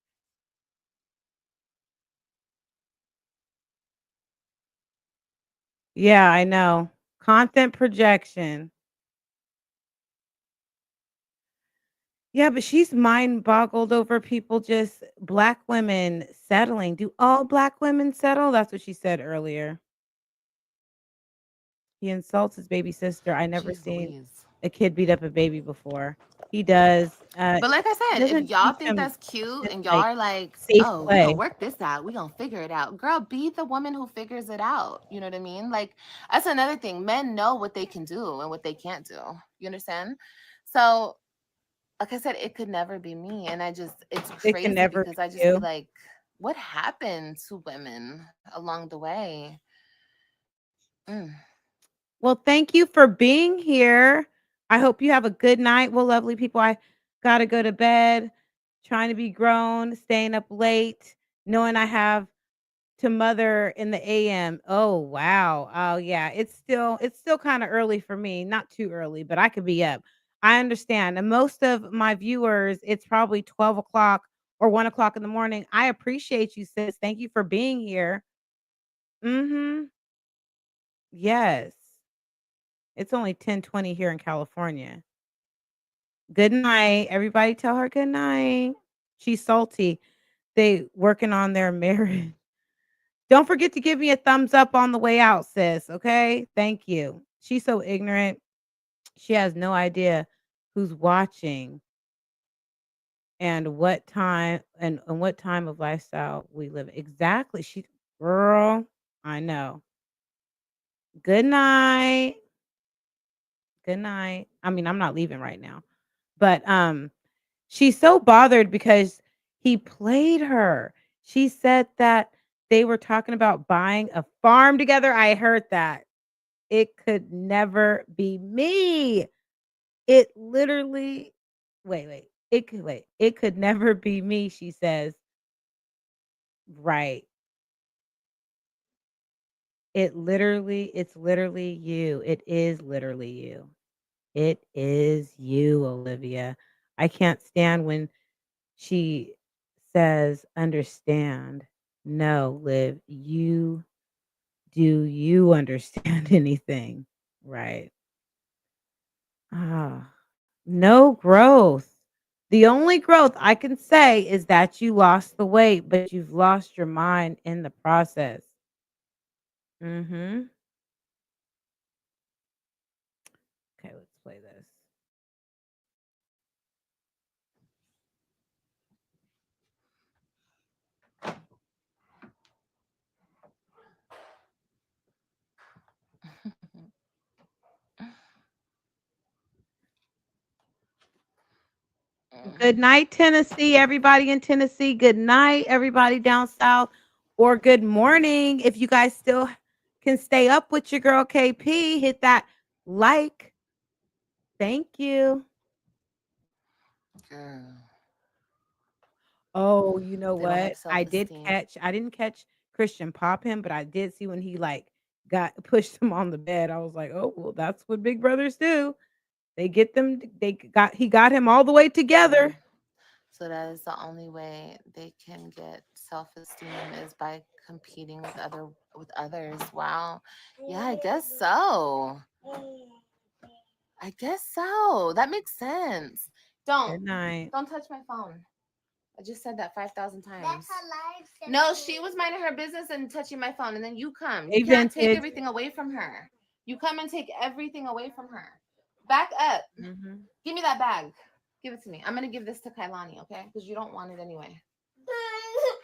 Yeah, I know. Content projection. Yeah, but she's mind boggled over people just black women settling. Do all black women settle? That's what she said earlier. He insults his baby sister. I never Jeez seen Louise. a kid beat up a baby before. He does. But like I He said, if doesn't y'all teach think him that's cute in and y'all like are like, safe oh, we gonna way. work this out, we gonna figure it out. Girl, be the woman who figures it out. You know what I mean? Like that's another thing. Men know what they can do and what they can't do. You understand? So like I said, it could never be me. And it's It can crazy never because I be just be you. like, what happened to women along the way? Mm. Well, thank you for being here. I hope you have a good night. Well, lovely people, I gotta go to bed, trying to be grown, staying up late, knowing I have to mother in the AM. Oh, wow. Oh, yeah. It's still kind of early for me. Not too early, but I could be up. I understand. And most of my viewers, it's probably 12 o'clock or 1 o'clock in the morning. I appreciate you, sis. Thank you for being here. Mm-hmm. Yes. It's only 10:20 here in California. Good night. Everybody tell her good night. She's salty. They working on their marriage. Don't forget to give me a thumbs up on the way out, sis. Okay. Thank you. She's so ignorant. She has no idea who's watching and what time of lifestyle we live. Exactly. Girl, I know. Good night. Good night. I mean, I'm not leaving right now. But she's so bothered because he played her. She said that they were talking about buying a farm together. I heard that. It could never be me. It literally wait. It could never be me, she says. Right. It's literally you. It is literally you. It is you, Olivia. I can't stand when she says, "Understand." No, Liv, do you understand anything? Right. Ah, no growth. The only growth I can say is that you lost the weight, but you've lost your mind in the process. Mhm. Okay, let's play this. Good night, Tennessee. Everybody in Tennessee. Good night, everybody down south. Or good morning. If you guys still can stay up with your girl KP, hit that like. Thank you. Girl, Oh, you know they don't have what? self-esteem. I didn't catch Christian pop him, but I did see when he like got pushed him on the bed. I was like, oh well, that's what big brothers do. He got him all the way Mm. together. So that is the only way they can get self-esteem is by competing with others. Wow. Yeah, I guess so. I guess so. That makes sense. Don't Good night. don't touch my phone. I just said that 5,000 times. No, she was minding her business and touching my phone, and then you come. You Hey, can't take vintage. everything away from her. You come and take everything away from her. Back up. Mhm. Give me that bag. Give it to me. I'm gonna give this to Kailani, okay? Because you don't want it anyway.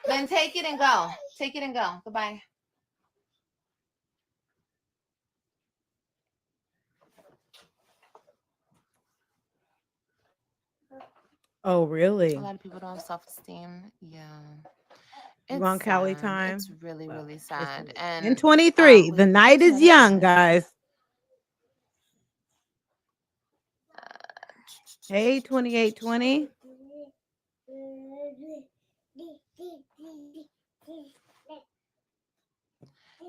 Then take it and go. Take it and go. Goodbye. Oh, A really? lot of people don't have self-esteem. Yeah. You It's want Cali sad. It's time? really, Well, really it's sad. late. And 10:23. we The put night it is together for young, her. guys. Uh, Hey, 2820.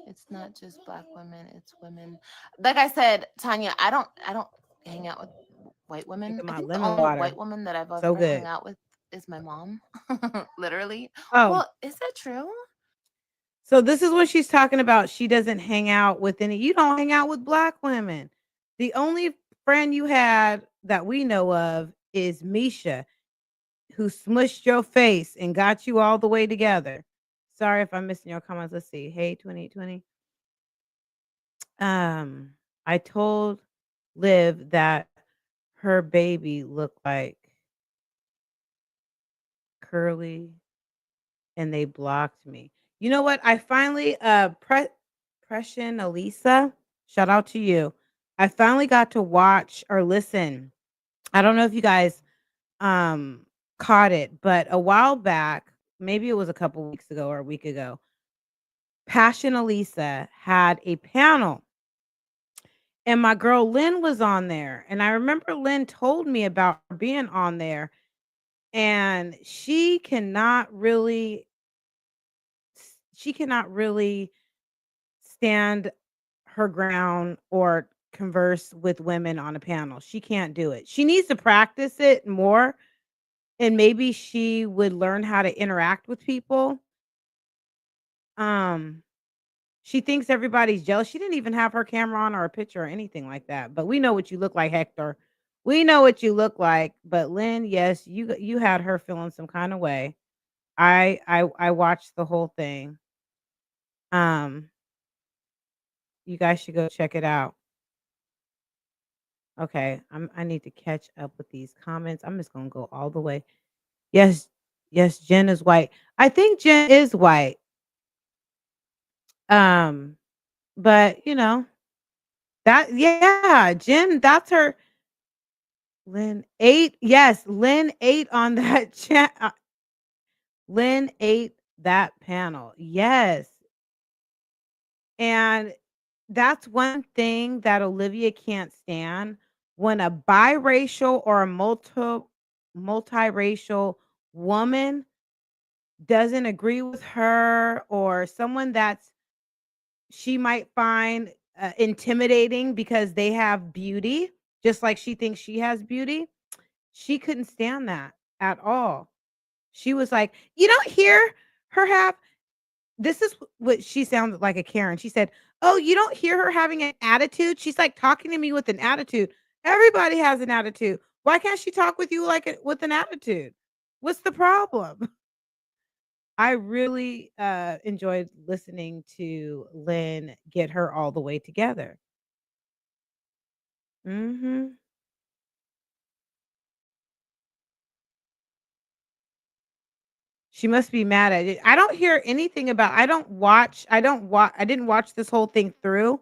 it's not just black women, it's women. Like I said, Tanya, I don't hang out with white Look women. at I my think the lemon only water. white woman that I've So ever hung good. out with is my mom. Literally. Oh, Well, is that true? so this is what she's talking about. She doesn't hang out with any. You don't hang out with black women. The only friend you had that we know of is Misha, who smushed your face and got you all the way together. Sorry if I'm missing your comments. Let's see. Hey, 2820. Um, I told Liv that her baby looked like Curly and they blocked me. You know what? I finally Pression Elisa, shout out to you. I finally got to watch or listen. I don't know if you guys um caught it, but a while back, maybe it was a couple weeks ago or a week ago, Passion Elisa had a panel and my girl Lynn was on there. And I remember Lynn told me about her being on there and she cannot really stand her ground or converse with women on a panel. She can't do it. She needs to practice it more and maybe she would learn how to interact with people. Um she thinks everybody's jealous. She didn't even have her camera on or a picture or anything like that. But we know what you look like, Hector. We know what you look like. But Lynn, yes, you had her feeling some kind of way. I watched the whole thing. Um, you guys should go check it out. Okay, I need to catch up with these comments. I'm just gonna go all the way. Yes, yes, Jen is white. I think Jen is white. Um, but that yeah, Jen, that's her. Lynn ate. Yes, Lynn ate on that chat. Lynn ate that panel. Yes, and that's one thing that Olivia can't stand when a biracial or a multiracial woman doesn't agree with her or someone that's she might find intimidating because they have beauty, just like she thinks she has beauty. She couldn't stand that at all. She was like, "You don't hear her have." This is what she sounded like, a Karen. She said, "Oh, you don't hear her having an attitude? She's like talking to me with an attitude. Everybody has an attitude. Why can't she talk with you like with an attitude? What's the problem?" I really enjoyed listening to Lynn get her all the way together. Mhm. She must be mad at it. I don't hear anything about I didn't watch this whole thing through,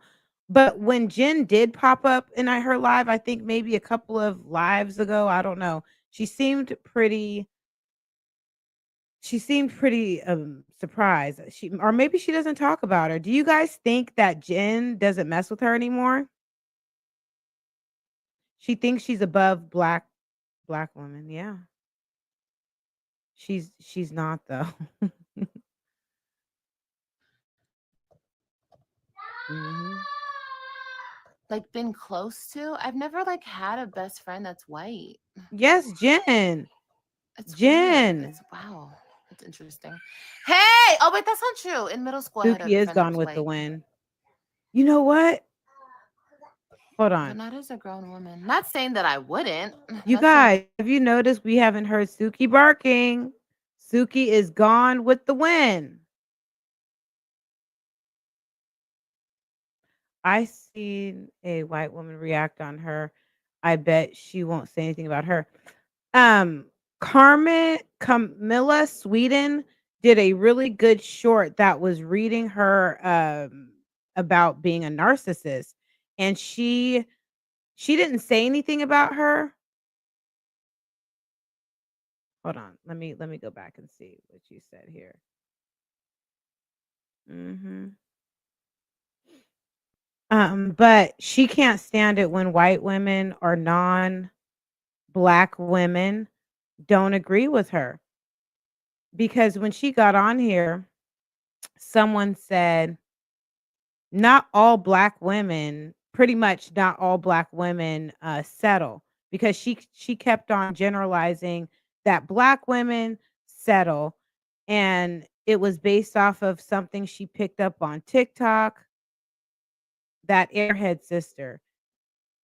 but when Jen did pop up in her live, I think maybe a couple of lives ago, I don't know. She seemed pretty surprised. She or maybe she doesn't talk about her. Do you guys think that Jen doesn't mess with her anymore? She thinks she's above black women. Yeah. She's not though. Mhm. Like been close to? I've never like had a best friend that's white. Yes, Jen. It's weird. Jen. It's wow. It's interesting. Hey! Oh wait, that's not true. In middle school I had a Suki is friend that gone was with the white. wind. You know what? Hold But on. not as a grown woman. Not saying that I wouldn't. You Not saying guys, have you noticed we haven't heard Suki barking? Suki is gone with the wind. I seen a white woman react on her. I bet she won't say anything about her. Um, Camilla Sweden did a really good short that was reading her about being a narcissist, and she didn't say anything about her. Hold on, let me go back and see what you said here. Mhm. But she can't stand it when white women or non-black women don't agree with her, because when she got on here, someone said not all black women, pretty much not all black women settle, because she kept on generalizing that black women settle, and it was based off of something she picked up on TikTok, that airhead sister.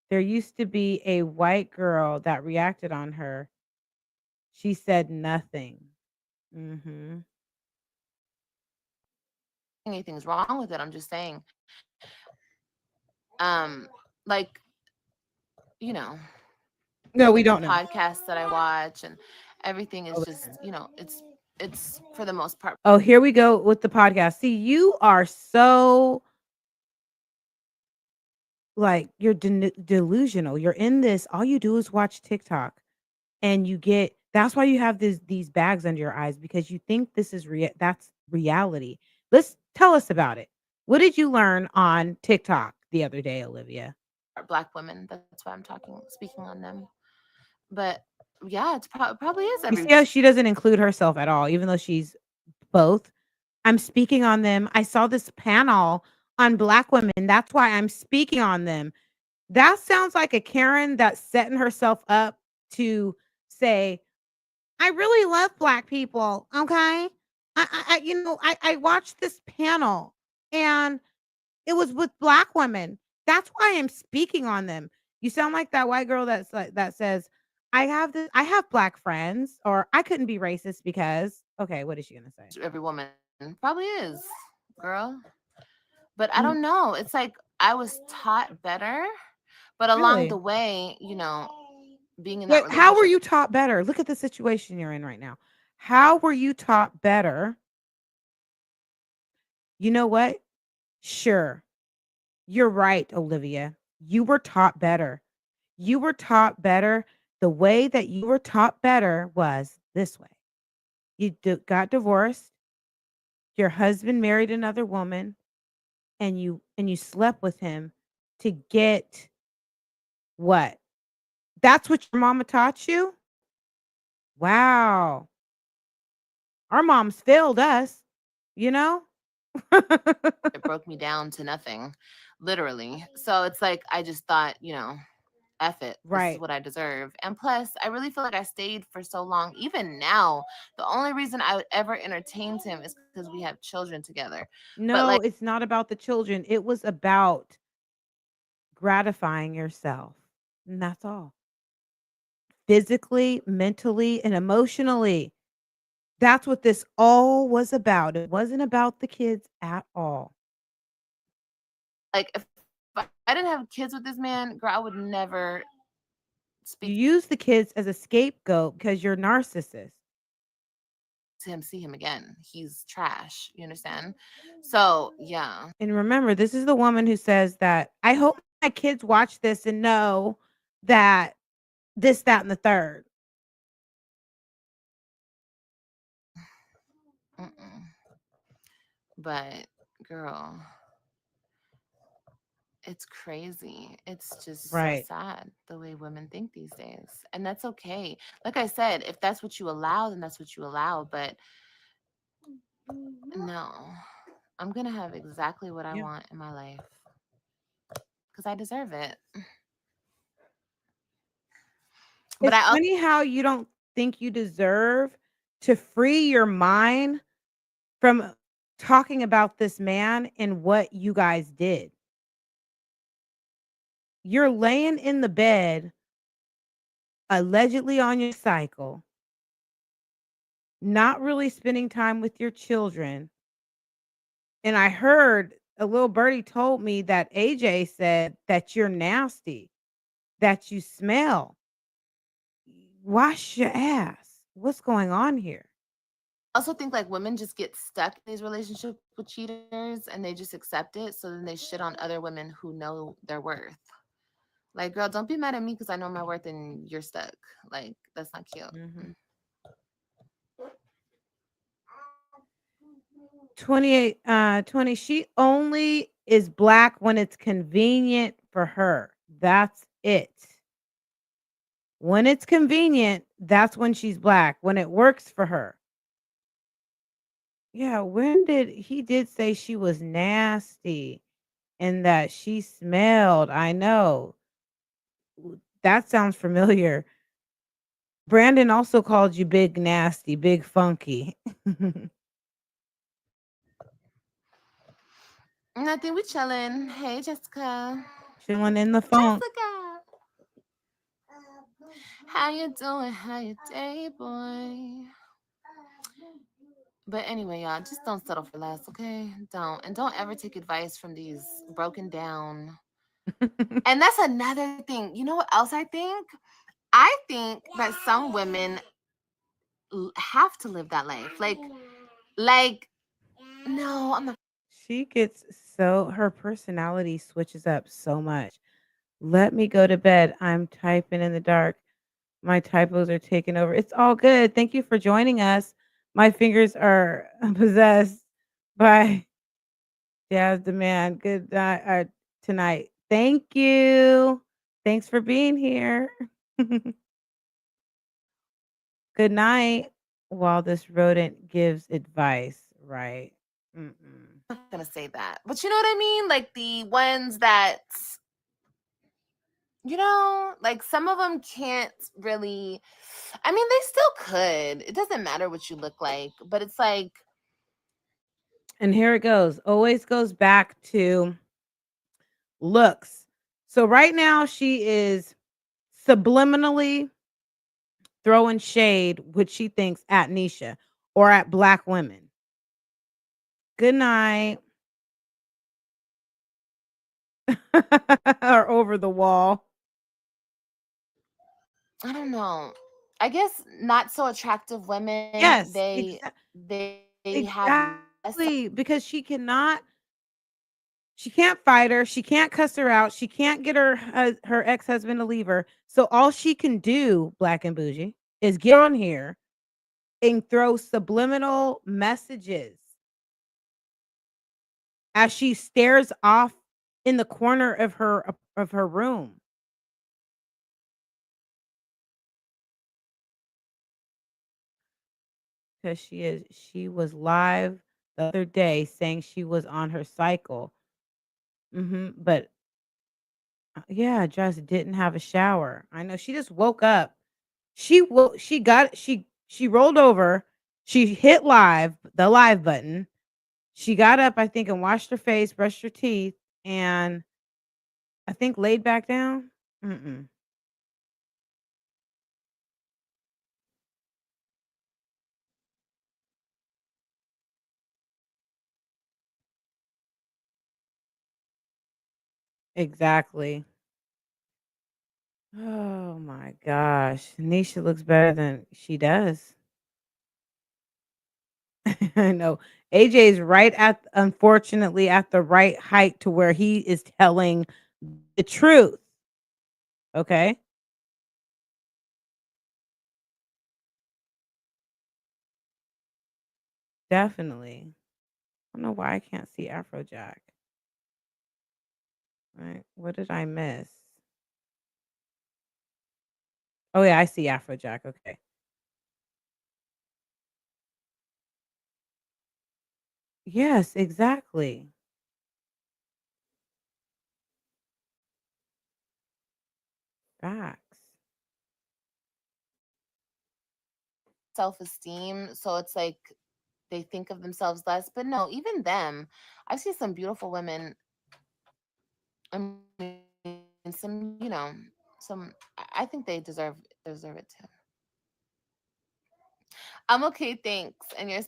There used to be a white girl that reacted on her. She said nothing. Mhm. Anything's wrong with it. I'm just saying, um, like, you know, No, we like the don't know. podcasts that I watch and everything is Oh, just, listen. it's for the most part Oh, here we go with the podcast. See, you are so like you're delusional. You're in this. All you do is watch TikTok, and you get. That's why you have these bags under your eyes, because you think this is that's reality. Let's tell us about it. What did you learn on TikTok the other day, Olivia? black women. That's why I'm speaking on them. But yeah, probably is You every see how she doesn't include herself at all, even though she's both. I'm speaking on them. I saw this panel on black women. That's why I'm speaking on them. That sounds like a Karen that's setting herself up to say, "I really love black people." Okay, I watched this panel, and it was with black women. That's why I'm speaking on them. You sound like that white girl that says, I have black friends, or I couldn't be racist because." Okay, what is she gonna say? every woman probably is, girl. But I Mhm. don't know. It's like I was taught better, but along Really? the way, being in that Wait, how were relationship you taught better? Look at the situation you're in right now. How were you taught better? You know what? Sure. You're right, Olivia. You were taught better. You were taught better. The way that you were taught better was this way. You got divorced, your husband married another woman, and you slept with him to get what? That's what your mama taught you? Wow. Our moms failed us, you know? it broke me down to nothing, literally. So it's like I just thought, F it. This is Right. what I deserve. And plus, I really feel like I stayed for so long. Even now, the only reason I would ever entertain him is because we have children together. But No, it's not about the children. It was about gratifying yourself. And that's all. Physically, mentally, and emotionally. That's what this all was about. It wasn't about the kids at all. if I didn't have kids with this man, girl, I would never You speak use the kids as a scapegoat because you're narcissist. to him, see him again. He's trash. You understand? So yeah. And remember, this is the woman who says that I hope my kids watch this and know that this, that, and the third. Mm-mm. But girl, it's crazy. It's just so Right. sad the way women think these days. And that's okay. Like I said, if that's what you allow, then that's what you allow. But no, I'm going to have exactly what I Yeah. want in my life because I deserve it. But It's I also funny how you don't think you deserve to free your mind from talking about this man and what you guys did. You're laying in the bed, allegedly on your cycle, not really spending time with your children. And I heard a little birdie told me that AJ said that you're nasty, that you smell. Wash your ass. What's going on here? also think like women just get stuck in these relationships with cheaters and they just accept it. So then they shit on other women who know their worth. Like, girl, don't be mad at me because I know my worth and you're stuck. Like, that's not cute. Mhm. 28 20 she only is black when it's convenient for her. That's it. When it's convenient, that's when she's black, when it works for her. Yeah, when did he did say she was nasty and that she smelled. I know. That sounds familiar. Brandon also called you big nasty, big funky. Nothing, we chilling. Hey, Jessica. Chilling in the funk. Jessica. How you doing? How your day, boy? But anyway, y'all, just don't settle for less, okay? Don't. And don't ever take advice from these broken down. And that's another thing. You know what else I think? I think that some women have to live that life. Like, no, I'm not. She gets so her personality switches up so much. Let me go to bed. I'm typing in the dark. My typos are taking over. It's all good. Thank you for joining us. My fingers are possessed by Jazz Demand. Good night tonight. Thank you. Thanks for being here. Good night. While this rodent gives advice, right? Mm-mm. I'm not gonna say that, but you know what I mean. Like the ones that like some of them can't really. I mean, they still could. It doesn't matter what you look like, but it's like And here it goes. Always goes back to looks. So right now she is subliminally throwing shade, which she thinks at Nisha or at black women. Good night. Or over the wall. I don't know. I guess not so attractive women. Yes, They have less. exactly. Because she can't fight her, she can't cuss her out, she can't get her ex-husband to leave her. So all she can do, black and bougie, is get on here and throw subliminal messages as she stares off in the corner of her room. Because she was live the other day saying she was on her cycle. But yeah, just didn't have a shower. I know she just woke up. She rolled over, she hit the live button. She got up, I think, and washed her face, brushed her teeth, and I think laid back down. Mm-mm. Exactly. Oh my gosh. Nisha looks better than she does. I know. AJ is right at unfortunately at the right height to where he is telling the truth. Okay? Definitely. I don't know why I can't see Afrojack. Right? What did I miss? Oh yeah, I see Afrojack. Okay. Yes, exactly. Facts. Self-esteem, so it's like they think of themselves less. But no, even them, I've seen some beautiful women. I mean, some, some. I think they deserve it too. I'm okay, thanks. And you're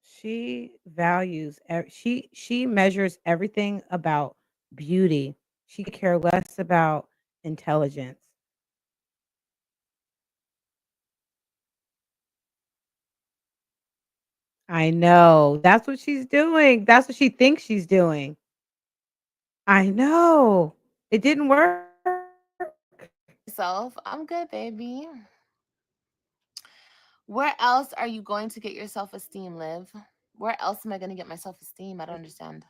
She values she measures everything about beauty. She could care less about intelligence. I know. That's what she's doing. That's what she thinks she's doing. I know. It didn't work. Yourself, I'm good, baby. Where else are you going to get your self-esteem, Liv? Where else am I going to get my self-esteem? I don't understand.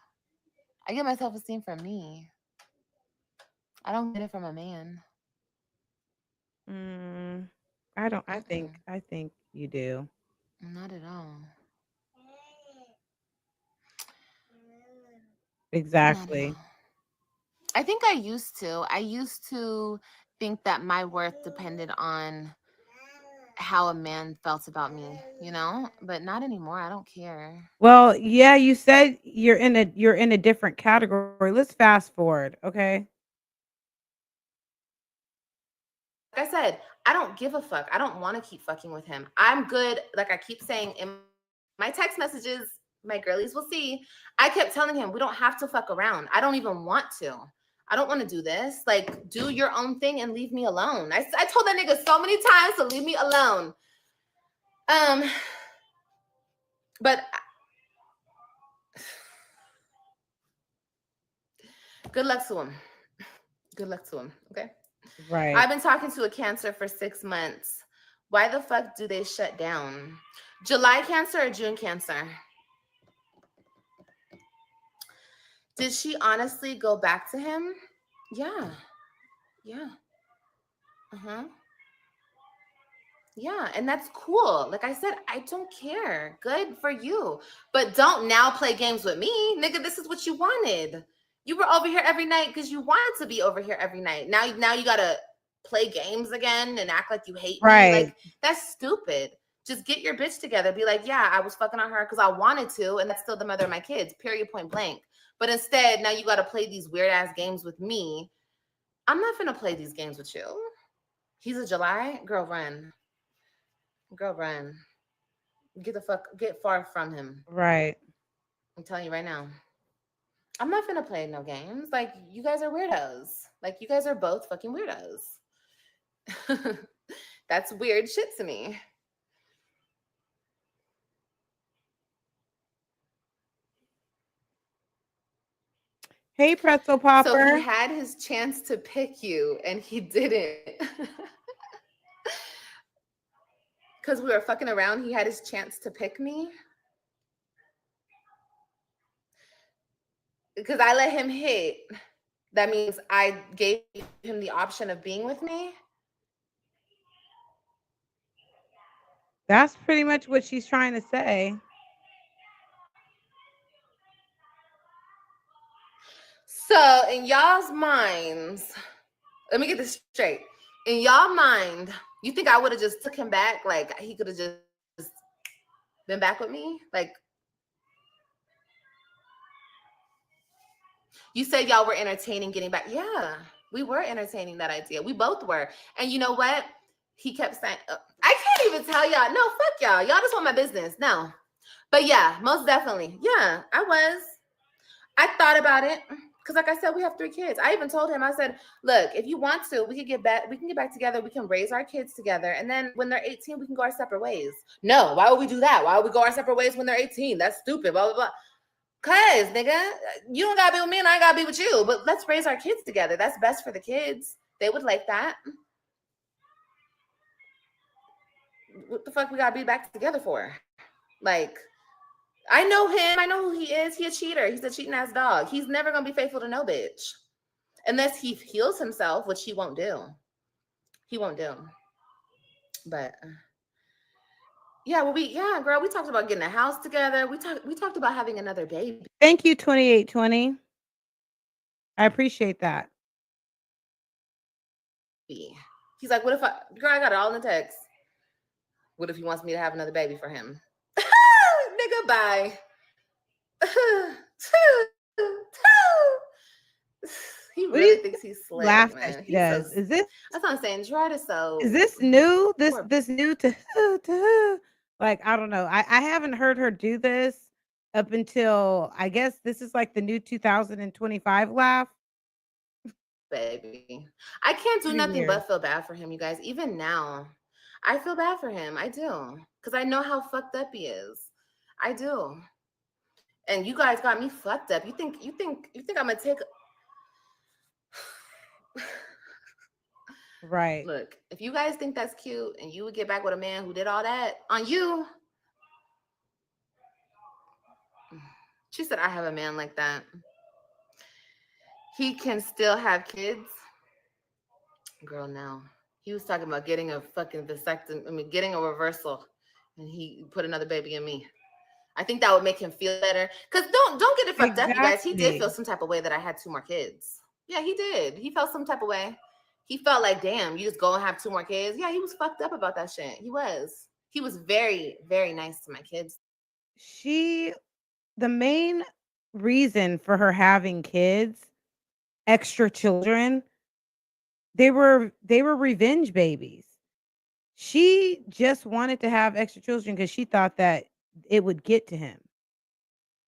I get my self-esteem from me. I don't get it from a man. Mm, I don't. I think. Mm-mm. I think you do. Not at all. Not at Exactly. all. I think I used to. I used to think that my worth depended on how a man felt about me, you know? But not anymore. I don't care. Well, yeah, you said you're in a different category. Let's fast forward, okay? Like I said, I don't give a fuck. I don't want to keep fucking with him. I'm good. Like I keep saying in my text messages, my girlies will see. I kept telling him, we don't have to fuck around. I don't even want to. I don't want to do this. Like, do your own thing and leave me alone. I told that nigga so many times to leave me alone. Um, but good luck to him. Good luck to him. Okay. Right. I've been talking to a Cancer for 6 months. Why the fuck do they shut down? July Cancer or June Cancer? Did she honestly go back to him? Yeah. Yeah. Uh-huh. Yeah, and that's cool. Like I said, I don't care. Good for you. But don't now play games with me. Nigga, this is what you wanted. You were over here every night because you wanted to be over here every night. Now you gotta play games again and act like you hate me. Right. Like, that's stupid. Just get your bitch together. Be like, yeah, I was fucking on her because I wanted to, and that's still the mother of my kids, period, point blank. But instead, now you gotta play these weird ass games with me. I'm not gonna play these games with you. He's a July? Girl, run. Girl, run. Get far from him. Right. I'm telling you right now. I'm not gonna play no games. Like, you guys are weirdos. Like, you guys are both fucking weirdos. That's weird shit to me. Hey, pretzel So he popper. had his chance to pick you and he didn't. Because we were fucking around, he had his chance to pick me. Because I let him hit. That means I gave him the option of being with me. That's pretty much what she's trying to say. So, in y'all's minds, let me get this straight. In y'all mind, you think I would have just took him back? Like, he could have just been back with me? Like, you said y'all were entertaining getting back. Yeah, we were entertaining that idea. We both were. And you know what? He kept saying, I can't even tell y'all. No, fuck y'all. Y'all just want my business. No. But yeah, most definitely. Yeah, I was. I thought about it. Because like I said, we have 3 kids. I even told him, I said, look, if you want to, we can get back together. We can raise our kids together. And then when they're 18, we can go our separate ways. No, why would we do that? Why would we go our separate ways when they're 18? That's stupid. Blah, blah, blah. Cause nigga, you don't gotta be with me and I ain't gotta be with you. But let's raise our kids together. That's best for the kids. They would like that. What the fuck we gotta be back together for? Like, I know him. I know who he is. He a cheater. He's a cheating ass dog. He's never gonna be faithful to no bitch. Unless he heals himself, which he won't do. He won't do. But yeah, girl, we talked about getting a house together. We talked about having another baby. Thank you, 2820. I appreciate that. He's like, girl, I got it all in the text. What if he wants me to have another baby for him? Nigga, bye. He What do you really thinks he's slick, laugh that man. she He's so. does? Is this That's what I'm saying. Gerard is so. is this new? This Poor. this new to like I don't know. I haven't heard her do this up until I guess this is like the new 2025 laugh. Baby. I can't do Pretty nothing weird. but feel bad for him, you guys. Even now, I feel bad for him. I do. Because I know how fucked up he is. I do. And you guys got me fucked up. You think I'm gonna take Right. Look, if you guys think that's cute and you would get back with a man who did all that on you. She said, I have a man like that. He can still have kids. Girl, no. He was talking about getting a fucking vasectomy, getting a reversal, and he put another baby in me. I think that would make him feel better. Because don't get it fucked up, you guys. He did feel some type of way that I had 2 more kids. Yeah, he did. He felt some type of way. He felt like, damn, you just go and have 2 more kids. Yeah, he was fucked up about that shit. He was. He was very, very nice to my kids. The main reason for her having kids, extra children, they were revenge babies. She just wanted to have extra children because she thought that it would get to him.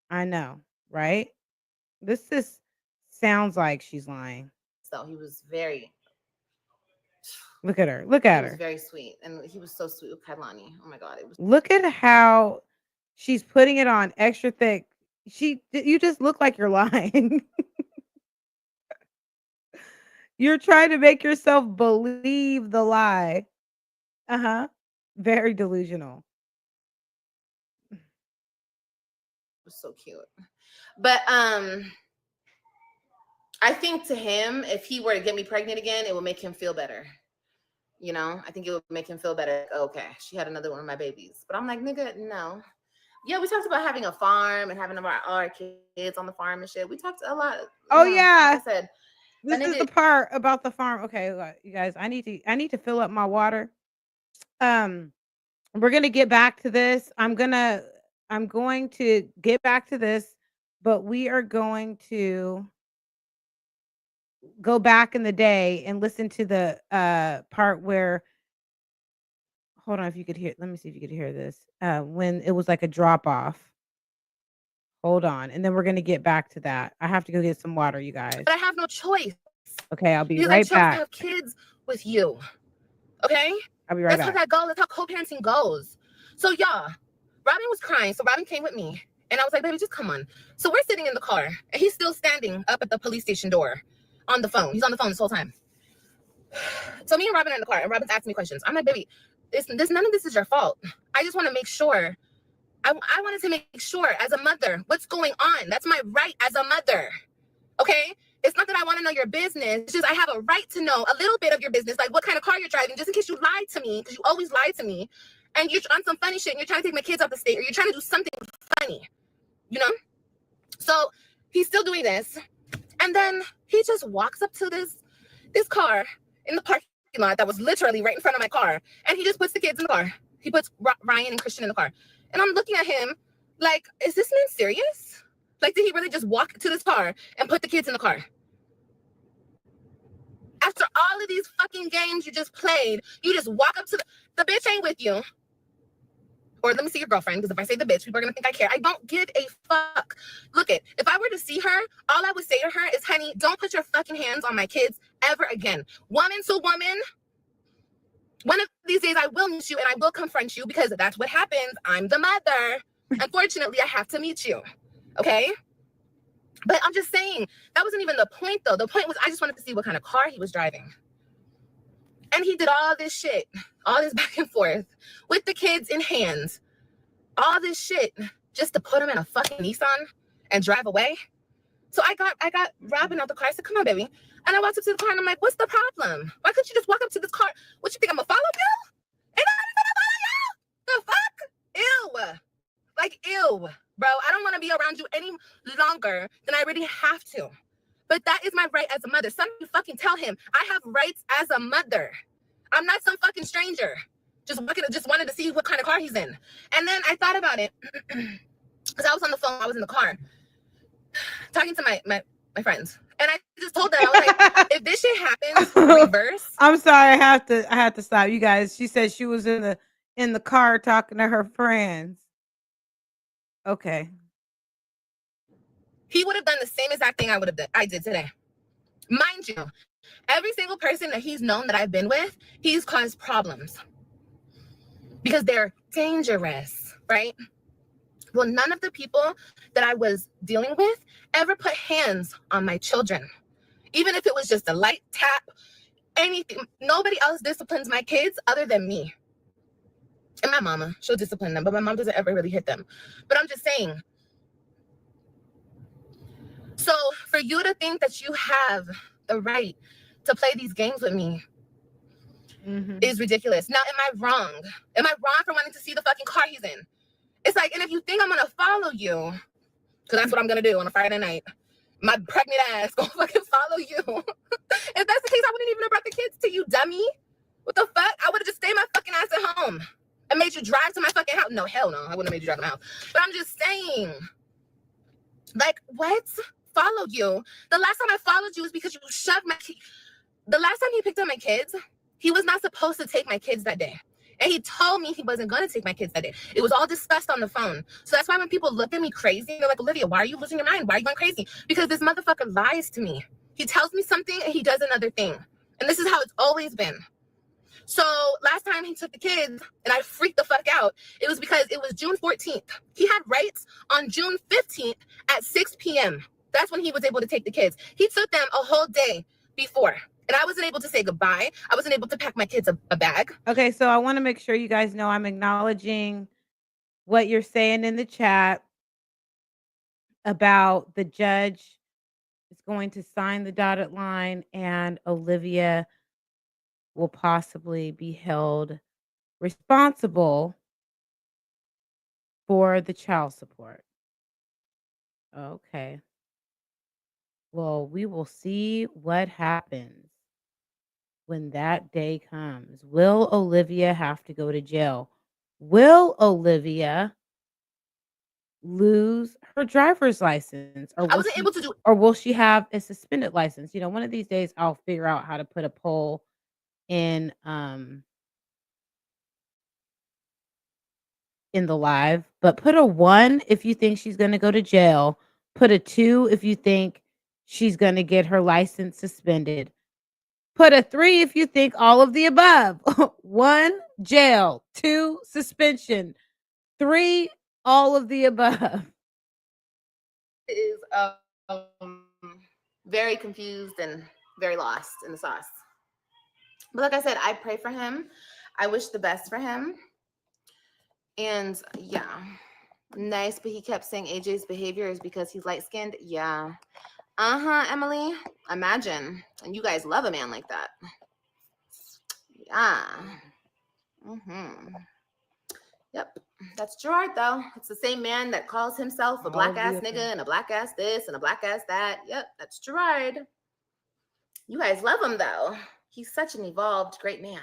I know, right? This sounds like she's lying. So he was very. Look at her. Look at He her. was very sweet, and he was so sweet with Kailani. Oh my god, it was. Look at how she's putting it on extra thick. You just look like you're lying. You're trying to make yourself believe the lie. Uh-huh. Very delusional. It was so cute. But I think to him, if he were to get me pregnant again, it would make him feel better. You know, I think it would make him feel better. Like, okay, she had another one of my babies. But I'm like, nigga, no. Yeah, we talked about having a farm and having our kids on the farm and shit. We talked a lot. Oh yeah. Like I said, this is the part about the farm. Okay, you guys, I need to fill up my water. We're gonna get back to this. I'm going to get back to this, but we are going to go back in the day and listen to the part where, hold on, if you could hear, let me see if you could hear this. When it was like a drop off. Hold on, and then we're gonna get back to that. I have to go get some water, you guys. But I have no choice. Okay, I'll be right back. I chose to have kids with you. Okay? I'll be right back. That's how that goes. That's how co-parenting goes. So yeah, Robin was crying. So Robin came with me. And I was like, baby, just come on. So we're sitting in the car. And he's still standing up at the police station door on the phone. He's on the phone this whole time. So me and Robin are in the car. And Robin's asking me questions. I'm like, baby, none of this is your fault. I just want to make sure. I wanted to make sure as a mother what's going on. That's my right as a mother. Okay? It's not that I want to know your business. It's just I have a right to know a little bit of your business, like what kind of car you're driving, just in case you lied to me, because you always lie to me. And you're on some funny shit, and you're trying to take my kids out the state, or you're trying to do something funny, you know? So he's still doing this. And then he just walks up to this car in the parking lot that was literally right in front of my car. And he just puts the kids in the car. He puts Ryan and Christian in the car. And I'm looking at him like, is this man serious? Like, did he really just walk to this car and put the kids in the car? After all of these fucking games you just played, you just walk up to the bitch ain't with you. Or let me see your girlfriend, because if I say the bitch, people are going to think I care. I don't give a fuck. Look it, if I were to see her, all I would say to her is, honey, don't put your fucking hands on my kids ever again. Woman to woman, one of these days I will meet you and I will confront you, because that's what happens. I'm the mother. Unfortunately, I have to meet you. Okay? But I'm just saying, that wasn't even the point, though. The point was I just wanted to see what kind of car he was driving. And he did all this shit, all this back and forth with the kids in hands, all this shit just to put him in a fucking Nissan and drive away. So I got Robin out the car. I said, come on, baby. And I walked up to the car and I'm like, what's the problem? Why couldn't you just walk up to this car? What, you think I'm gonna follow you? Ain't nobody gonna follow you. The fuck? Ew. Like, ew, bro. I don't want to be around you any longer than I really have to. But that is my right as a mother. Somebody fucking tell him I have rights as a mother. I'm not some fucking stranger. Just wanted to see what kind of car he's in. And then I thought about it. Because I was on the phone. I was in the car talking to my friends. And I just told them, I was like, if this shit happens, reverse. I'm sorry, I have to stop you guys. She said she was in the car talking to her friends. Okay. He would have done the same exact thing I did today. Mind you, every single person that he's known that I've been with, he's caused problems. Because they're dangerous, right? Well, none of the people that I was dealing with ever put hands on my children. Even if it was just a light tap, anything. Nobody else disciplines my kids other than me. And my mama, she'll discipline them, but my mom doesn't ever really hit them. But I'm just saying. So for you to think that you have the right to play these games with me is ridiculous. Now, am I wrong? Am I wrong for wanting to see the fucking car he's in? It's like, and if you think I'm gonna follow you, because that's what I'm gonna do on a Friday night, my pregnant ass gonna fucking follow you. If that's the case, I wouldn't even have brought the kids to you, dummy. What the fuck? I would have just stayed my fucking ass at home and made you drive to my fucking house. No, hell no. I wouldn't have made you drive to my house. But I'm just saying, like, what? Followed you. The last time I followed you was because you shoved my kid. The last time he picked up my kids, he was not supposed to take my kids that day. And he told me he wasn't going to take my kids that day. It was all discussed on the phone. So that's why when people look at me crazy, they're like, Olivia, why are you losing your mind? Why are you going crazy? Because this motherfucker lies to me. He tells me something and he does another thing. And this is how it's always been. So last time he took the kids and I freaked the fuck out, it was because it was June 14th. He had rights on June 15th at 6 p.m. That's when he was able to take the kids. He took them a whole day before. And I wasn't able to say goodbye. I wasn't able to pack my kids a bag. Okay, so I want to make sure you guys know I'm acknowledging what you're saying in the chat about the judge is going to sign the dotted line and Olivia will possibly be held responsible for the child support. Okay. Well, we will see what happens when that day comes. Will Olivia have to go to jail? Will Olivia lose her driver's license I wasn't able to do. or will she have a suspended license? You know, one of these days I'll figure out how to put a poll in the live, but put a 1 if you think she's going to go to jail, put a 2 if you think she's going to get her license suspended. Put a 3 if you think all of the above. 1 jail, 2 suspension, 3 all of the above. Is very confused and very lost in the sauce. But like I said, I pray for him. I wish the best for him. And yeah, nice. But he kept saying AJ's behavior is because he's light skinned. Yeah. Emily. Imagine. And you guys love a man like that. Yeah. Yep. That's Gerard, though. It's the same man that calls himself a black ass nigga and a black ass this and a black ass that. Yep. That's Gerard. You guys love him, though. He's such an evolved, great man.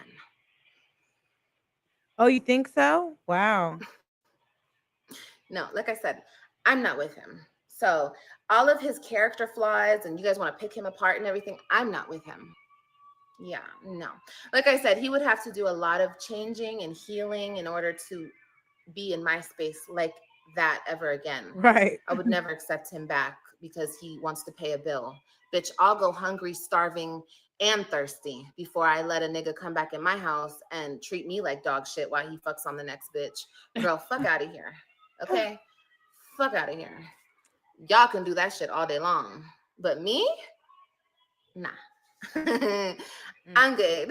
Oh, you think so? Wow. No, like I said, I'm not with him. So all of his character flaws and you guys want to pick him apart and everything, I'm not with him. Yeah, no. Like I said, he would have to do a lot of changing and healing in order to be in my space like that ever again. Right. I would never accept him back because he wants to pay a bill. Bitch, I'll go hungry, starving, and thirsty before I let a nigga come back in my house and treat me like dog shit while he fucks on the next bitch. Girl, fuck out of here. Okay? Fuck out of here. Y'all can do that shit all day long. But me? Nah. I'm good.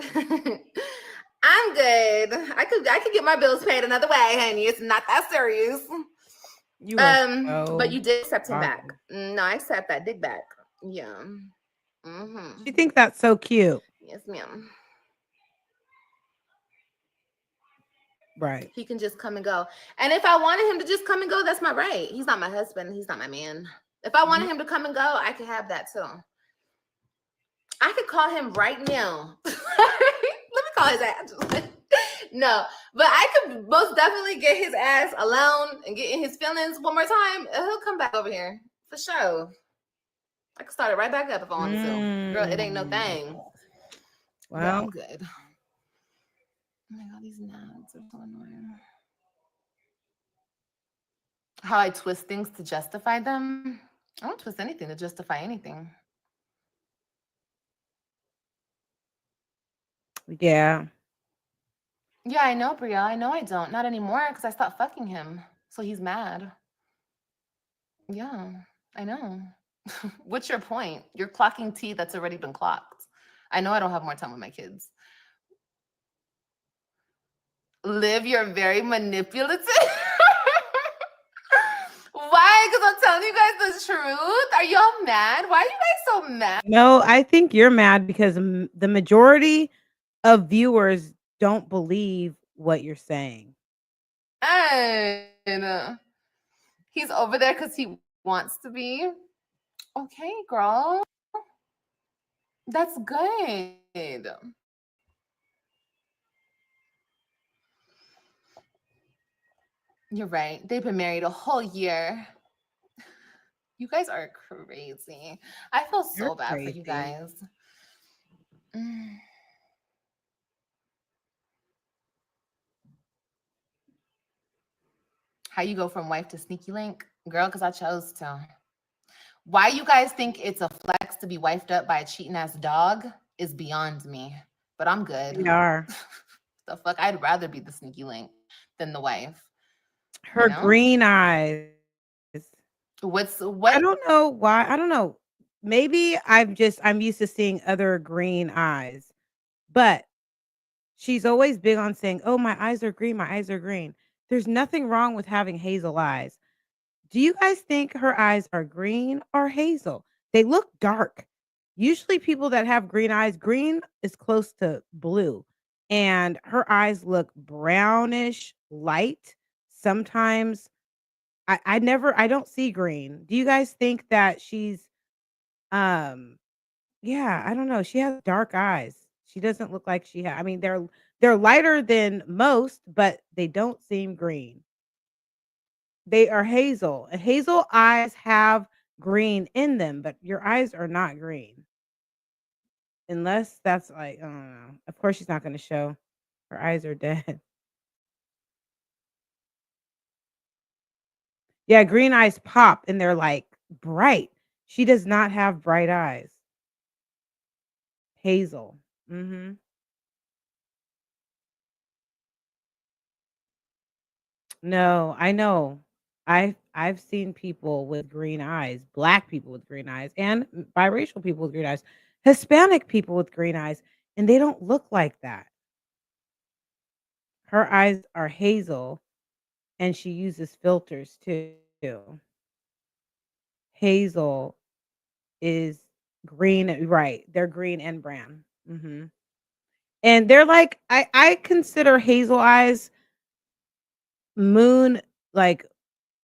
I'm good. I could get my bills paid another way, honey. It's not that serious. You so but you did accept him back. awkward. No, I accept that dick back. Yeah. She thinks that's so cute. Yes, ma'am. Right. He can just come and go. And if I wanted him to just come and go, that's my right. He's not my husband. He's not my man. If I wanted him to come and go, I could have that too. I could call him right now. Let me call his ass. No, but I could most definitely get his ass alone and get in his feelings one more time. And he'll come back over here for sure. I could start it right back up if I wanted to. Girl, it ain't no thing. Well, but I'm good. Oh my God, these nads are so annoying. How I twist things to justify them. I don't twist anything to justify anything. yeah. Yeah, I know, Bria. I know I don't. Not anymore because I stopped fucking him. So he's mad. Yeah, I know. What's your point? You're clocking tea that's already been clocked. I know I don't have more time with my kids. Liv, you're very manipulative. Why? Because I'm telling you guys the truth. Are y'all mad? Why are you guys so mad? No, I think you're mad because the majority of viewers don't believe what you're saying. And he's over there because he wants to be. Okay, girl. That's good. You're right. They've been married a whole year. You guys are crazy. I feel You're so bad for you crazy. guys. Mm. How you go from wife to sneaky link? Girl, because I chose to. Why you guys think it's a flex to be wifed up by a cheating ass dog is beyond me. But I'm good. They are. The fuck? I'd rather be the sneaky link than the wife. You Her know? green eyes. What's I what don't know why. I don't know. Maybe I'm used to seeing other green eyes, but she's always big on saying, "Oh, my eyes are green. My eyes are green." There's nothing wrong with having hazel eyes. Do you guys think her eyes are green or hazel? They look dark. Usually people that have green is close to blue, and her eyes look brownish light. Sometimes I don't see green. Do you guys think that she's um yeah, I don't know. She has dark eyes. She doesn't look like I mean they're lighter than most, but they don't seem green. They are hazel. And hazel eyes have green in them, but your eyes are not green. Unless that's like, I don't know. Of course she's not going to show. Her eyes are dead. Yeah, green eyes pop and they're like bright. She does not have bright eyes. Hazel. Mhm. No, I know. I've seen people with green eyes, black people with green eyes, and biracial people with green eyes, Hispanic people with green eyes, and they don't look like that. Her eyes are hazel, and she uses filters too. Hazel is green, right? They're green and brown. And they're like I consider hazel eyes moon like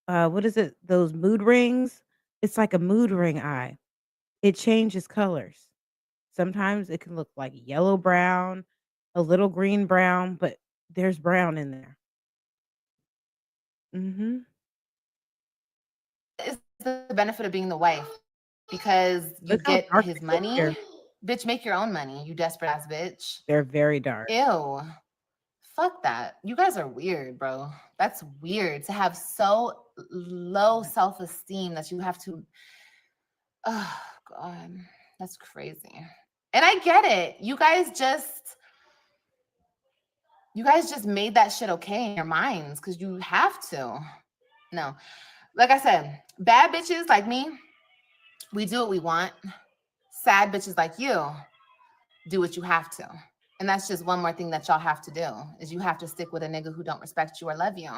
what is it? Those mood rings? It's like a mood ring eye. It changes colors. Sometimes it can look like yellow brown, a little green brown, but there's brown in there. Mhm. is the benefit of being the wife? Because you Look how get dark his they look money? here. Bitch, make your own money, you desperate ass bitch. They're very dark. Ew. Fuck that. You guys are weird, bro. That's weird to have so low self esteem that you have to. Oh, God. That's crazy. And I get it. You guys just made that shit okay in your minds because you have to. No. Like I said, bad bitches like me, we do what we want. Sad bitches like you do what you have to. And that's just one more thing that y'all have to do is you have to stick with a nigga who don't respect you or love you.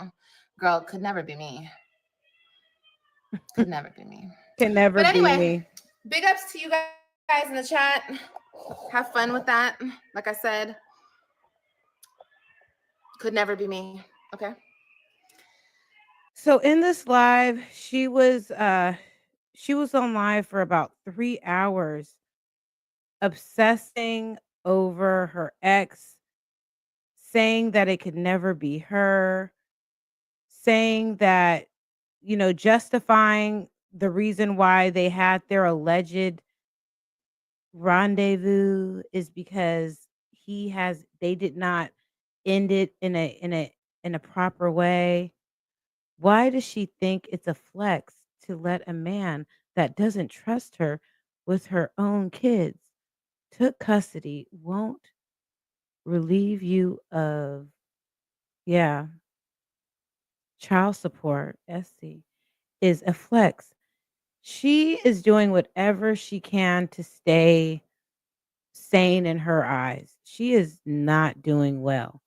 Girl, it could never be me. Could never be me. Can never But be anyway, me. big ups to you guys in the chat. Have fun with that. Like I said, could never be me. Okay. So in this live, she was on live for about 3 hours obsessing over her ex, saying that it could never be her, saying that, justifying the reason why they had their alleged rendezvous is because they did not end it in a proper way. Why does she think it's a flex to let a man that doesn't trust her with her own kids took custody won't relieve you of, yeah, child support, SC. is a flex. She is doing whatever she can to stay sane in her eyes. She is not doing well.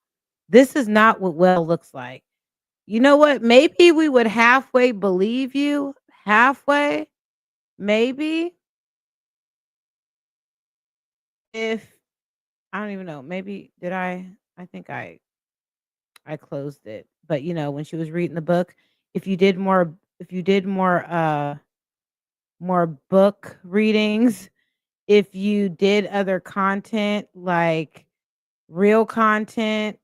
This is not what well looks like. You know what? Maybe we would halfway believe you, halfway, maybe if I don't even know. Maybe did I think I closed it. But when she was reading the book, if you did more if you did more book readings, if you did other content like real content,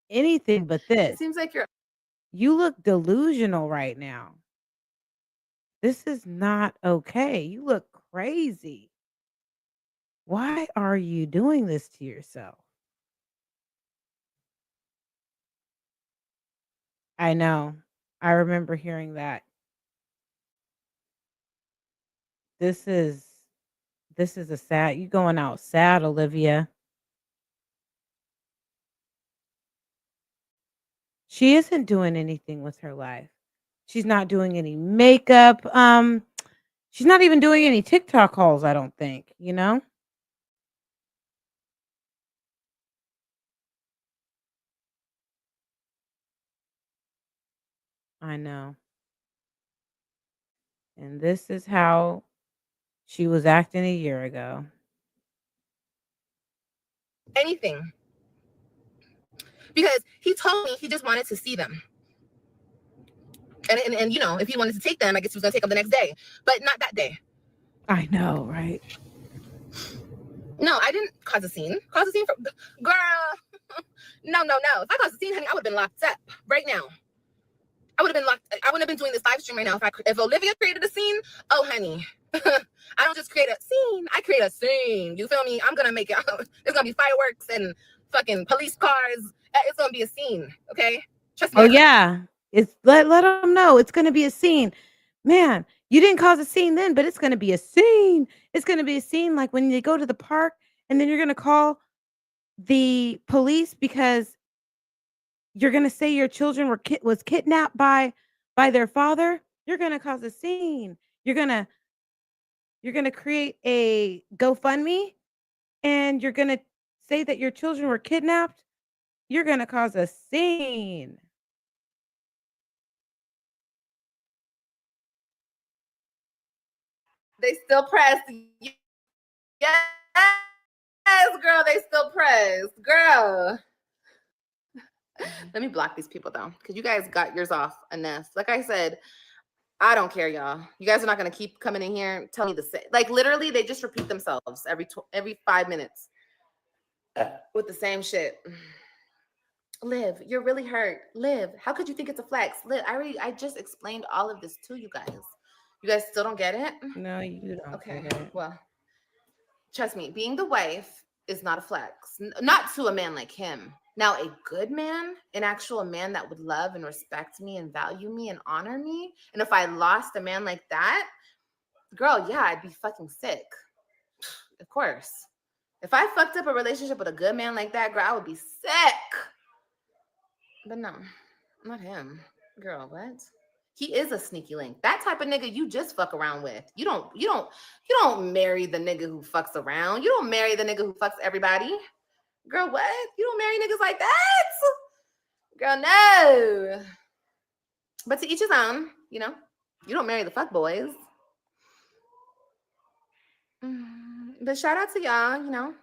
anything but It this. seems like you're You look delusional right now. This is not okay. You look crazy. Why are you doing this to yourself? I know. I remember hearing that. This is this is a sad you going out sad, Olivia. She isn't doing anything with her life. She's not doing any makeup. She's not even doing any TikTok calls, I don't think. I know. And this is how she was acting a year ago. anything because he told me he just wanted to see them. And if he wanted to take them, I guess he was gonna take them the next day, but not that day. I know, right? No, I didn't cause a scene. Cause a scene for girl. No. If I caused a scene, honey, I would have been locked up right now. I would have been locked. I wouldn't have been doing this live stream right now if Olivia created a scene. Oh, honey, I don't just create a scene. I create a scene. You feel me? I'm gonna make it. There's gonna be fireworks and fucking police cars. It's gonna be a scene. Okay, trust me. Oh yeah. It's let them know it's gonna be a scene. Man, you didn't cause a scene then, but it's gonna be a scene. It's gonna be a scene like when they go to the park and then you're gonna call the police because you're gonna say your children was kidnapped by their father. You're gonna cause a scene. You're gonna create a GoFundMe and you're gonna say that your children were kidnapped. You're gonna cause a scene. They still press. Yes, girl. They still press, girl. Let me block these people though, because you guys got yours off enough. Like I said, I don't care, y'all. You guys are not gonna keep coming in here and telling me the same. Like literally, they just repeat themselves every 5 minutes with the same shit. Liv, you're really hurt. Liv, how could you think it's a flex? Liv, I just explained all of this to you guys. You guys still don't get it? No, you don't Okay. get it. Well, trust me, being the wife is not a flex. Not to a man like him. Now, a good man, an actual man that would love and respect me and value me and honor me. And if I lost a man like that, girl, yeah, I'd be fucking sick. Of course. If I fucked up a relationship with a good man like that, girl, I would be sick. But no, not him. Girl, what? He is a sneaky link. That type of nigga you just fuck around with. You don't marry the nigga who fucks around. You don't marry the nigga who fucks everybody. Girl, what? You don't marry niggas like that? Girl, no. But to each his own, you don't marry the fuck boys. But shout out to y'all,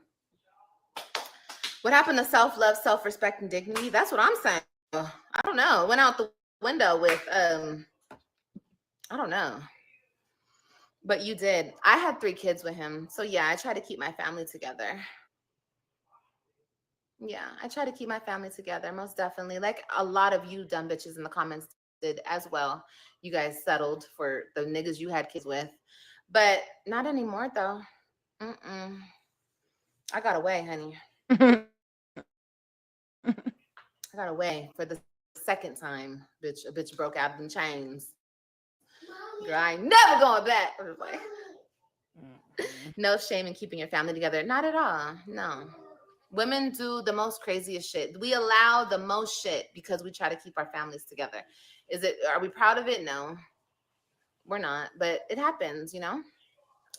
What happened to self-love, self-respect, and dignity? That's what I'm saying. I don't know. Went out the window with I don't know. But you did. I had 3 kids with him. So yeah, I try to keep my family together. Yeah, I try to keep my family together, most definitely. Like a lot of you dumb bitches in the comments did as well. You guys settled for the niggas you had kids with. But not anymore though. I got away, honey. I got away for the second time. A bitch broke out in chains. Girl, I ain't never going back. No shame in keeping your family together. Not at all. No. Women do the most craziest shit. We allow the most shit because we try to keep our families together. Are we proud of it? No. We're not, but it happens, you know?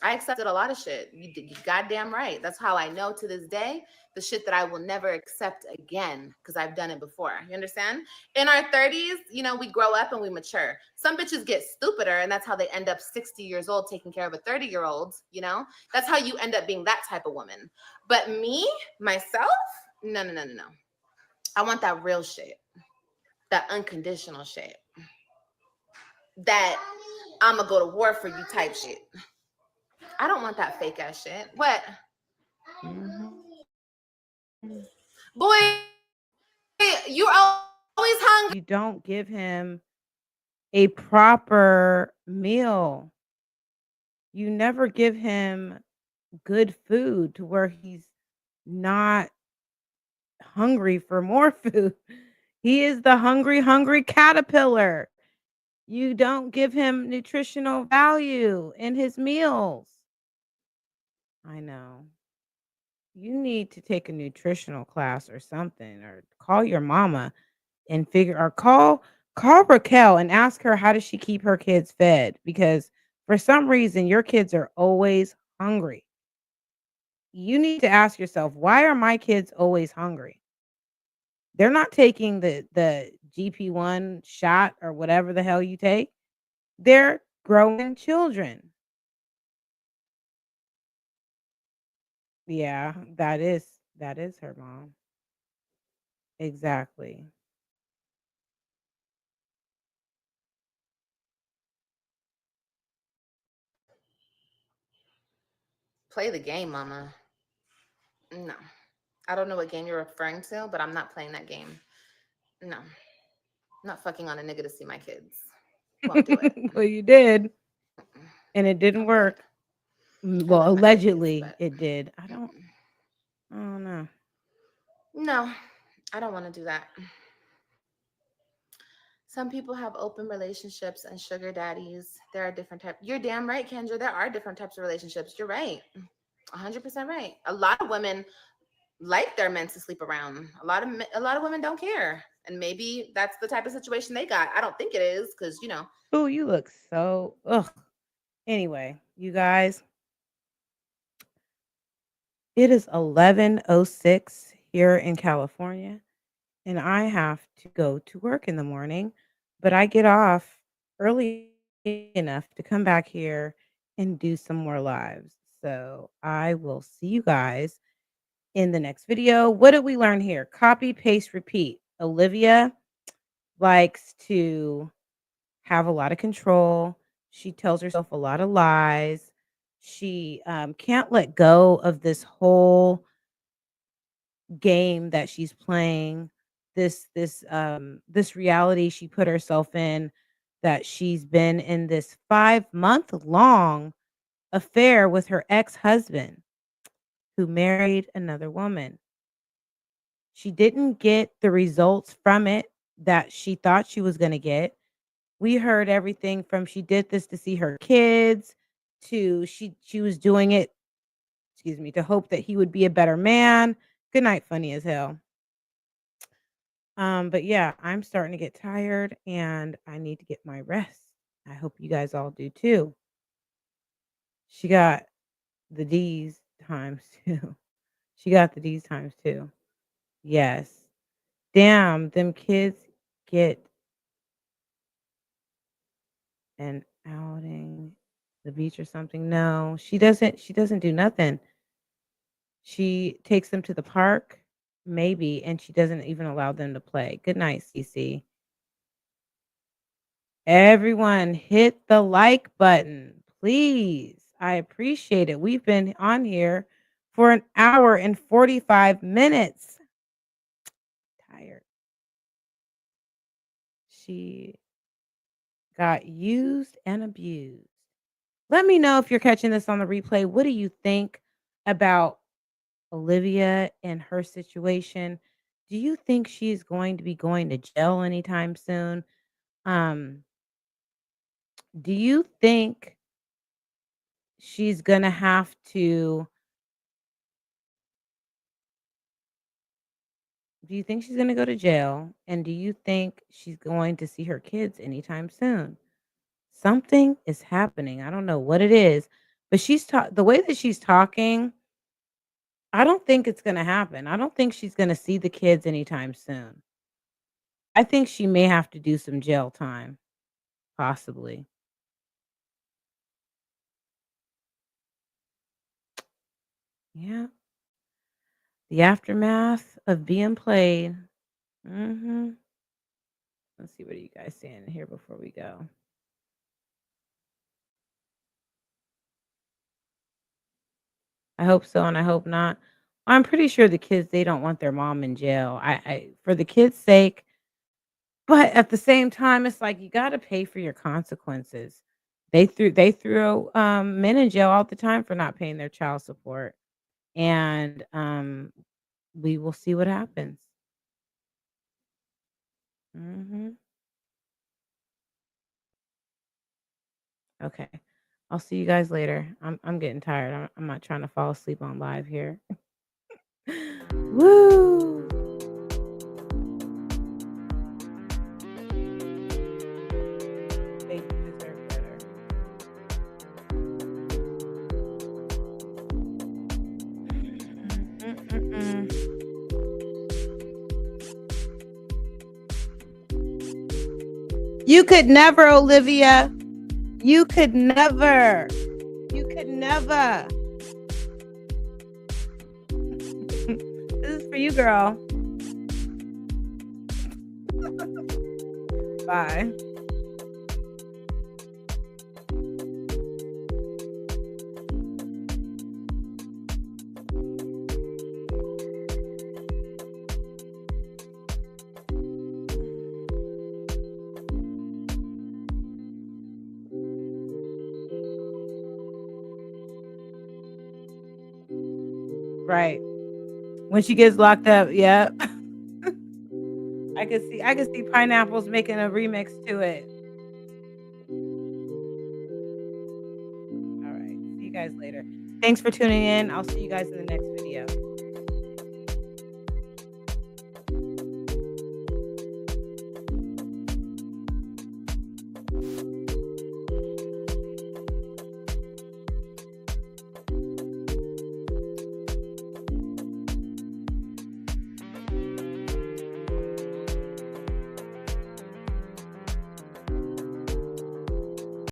I accepted a lot of shit. You goddamn right. That's how I know to this day the shit that I will never accept again because I've done it before. You understand? In our 30s, you know, we grow up and we mature. Some bitches get stupider, and that's how they end up 60 years old taking care of a 30-year-old. You know, that's how you end up being that type of woman. But me, myself, no, no, no, no, no. I want that real shit, that unconditional shit, that I'm gonna go to war for you type shit. I don't want that fake ass shit. What? Mhm. Boy, you're always hungry. You don't give him a proper meal. You never give him good food to where he's not hungry for more food. He is the hungry, hungry caterpillar. You don't give him nutritional value in his meals. I know. You need to take a nutritional class or something, or call your mama and figure, or call Raquel and ask her how does she keep her kids fed, because for some reason your kids are always hungry. You need to ask yourself, why are my kids always hungry? They're not taking the GP1 shot or whatever the hell you take. They're growing children. Yeah, that is her mom. Exactly. Play the game, mama. No. I don't know what game you're referring to, but I'm not playing that game. No. I'm not fucking on a nigga to see my kids. Won't do it. Well, you did, Mm-mm. and it didn't I'm good. work. I Well, love my babies, allegedly but it did. mm-mm. I don't know. No, I don't want to do that. Some people have open relationships and sugar daddies. There are different types. You're damn right, Kendra. There are different types of relationships. You're right. 100% right. A lot of women like their men to sleep around. A lot of women don't care, and maybe that's the type of situation they got. I don't think it is because Oh, you look so ugh. Anyway, you guys, it is 11:06 here in California, and I have to go to work in the morning, but I get off early enough to come back here and do some more lives. So, I will see you guys in the next video. What did we learn here? Copy, paste, repeat. Olivia likes to have a lot of control. She tells herself a lot of lies. She can't let go of this whole game that she's playing. This reality she put herself in, that she's been in this 5-month long affair with her ex-husband who married another woman. She didn't get the results from it that she thought she was going to get. We heard everything from she did this to see her kids, to she was doing it, excuse me, to hope that he would be a better man. Good night, funny as hell. But yeah, I'm starting to get tired and I need to get my rest. I hope you guys all do too. She got the D's times two. She got the D's times two. Yes. Damn, them kids get an outing, the beach or something. No, she doesn't do nothing. She takes them to the park, maybe, and she doesn't even allow them to play. Good night, Cece. Everyone hit the like button, please. I appreciate it. We've been on here for an hour and 45 minutes. Tired. She got used and abused. Let me know if you're catching this on the replay. What do you think about Olivia and her situation? Do you think she's going to be going to jail anytime soon? Um, do you think she's gonna have to do you think she's gonna go to jail? And do you think she's going to see her kids anytime soon? something is happening. I don't know what it is, but the way that she's talking, I don't think it's gonna happen. I don't think she's gonna see the kids anytime soon. I think she may have to do some jail time, possibly. Yeah, the aftermath of being played. Mhm. Let's see, what are you guys saying here before we go? I hope so, and I hope not. I'm pretty sure the kids, they don't want their mom in jail. I for the kids' sake, but at the same time, it's like you gotta pay for your consequences. They threw men in jail all the time for not paying their child support, and, we will see what happens. Mhm. Okay. I'll see you guys later. I'm getting tired. I'm not trying to fall asleep on live here. Woo! They deserve better. Mm-mm-mm. You could never, Olivia. You could never. You could never. This is for you, girl. Bye. Right. When she gets locked up, yep. I could see Pineapples making a remix to it. All right. See you guys later. Thanks for tuning in. I'll see you guys in the next video.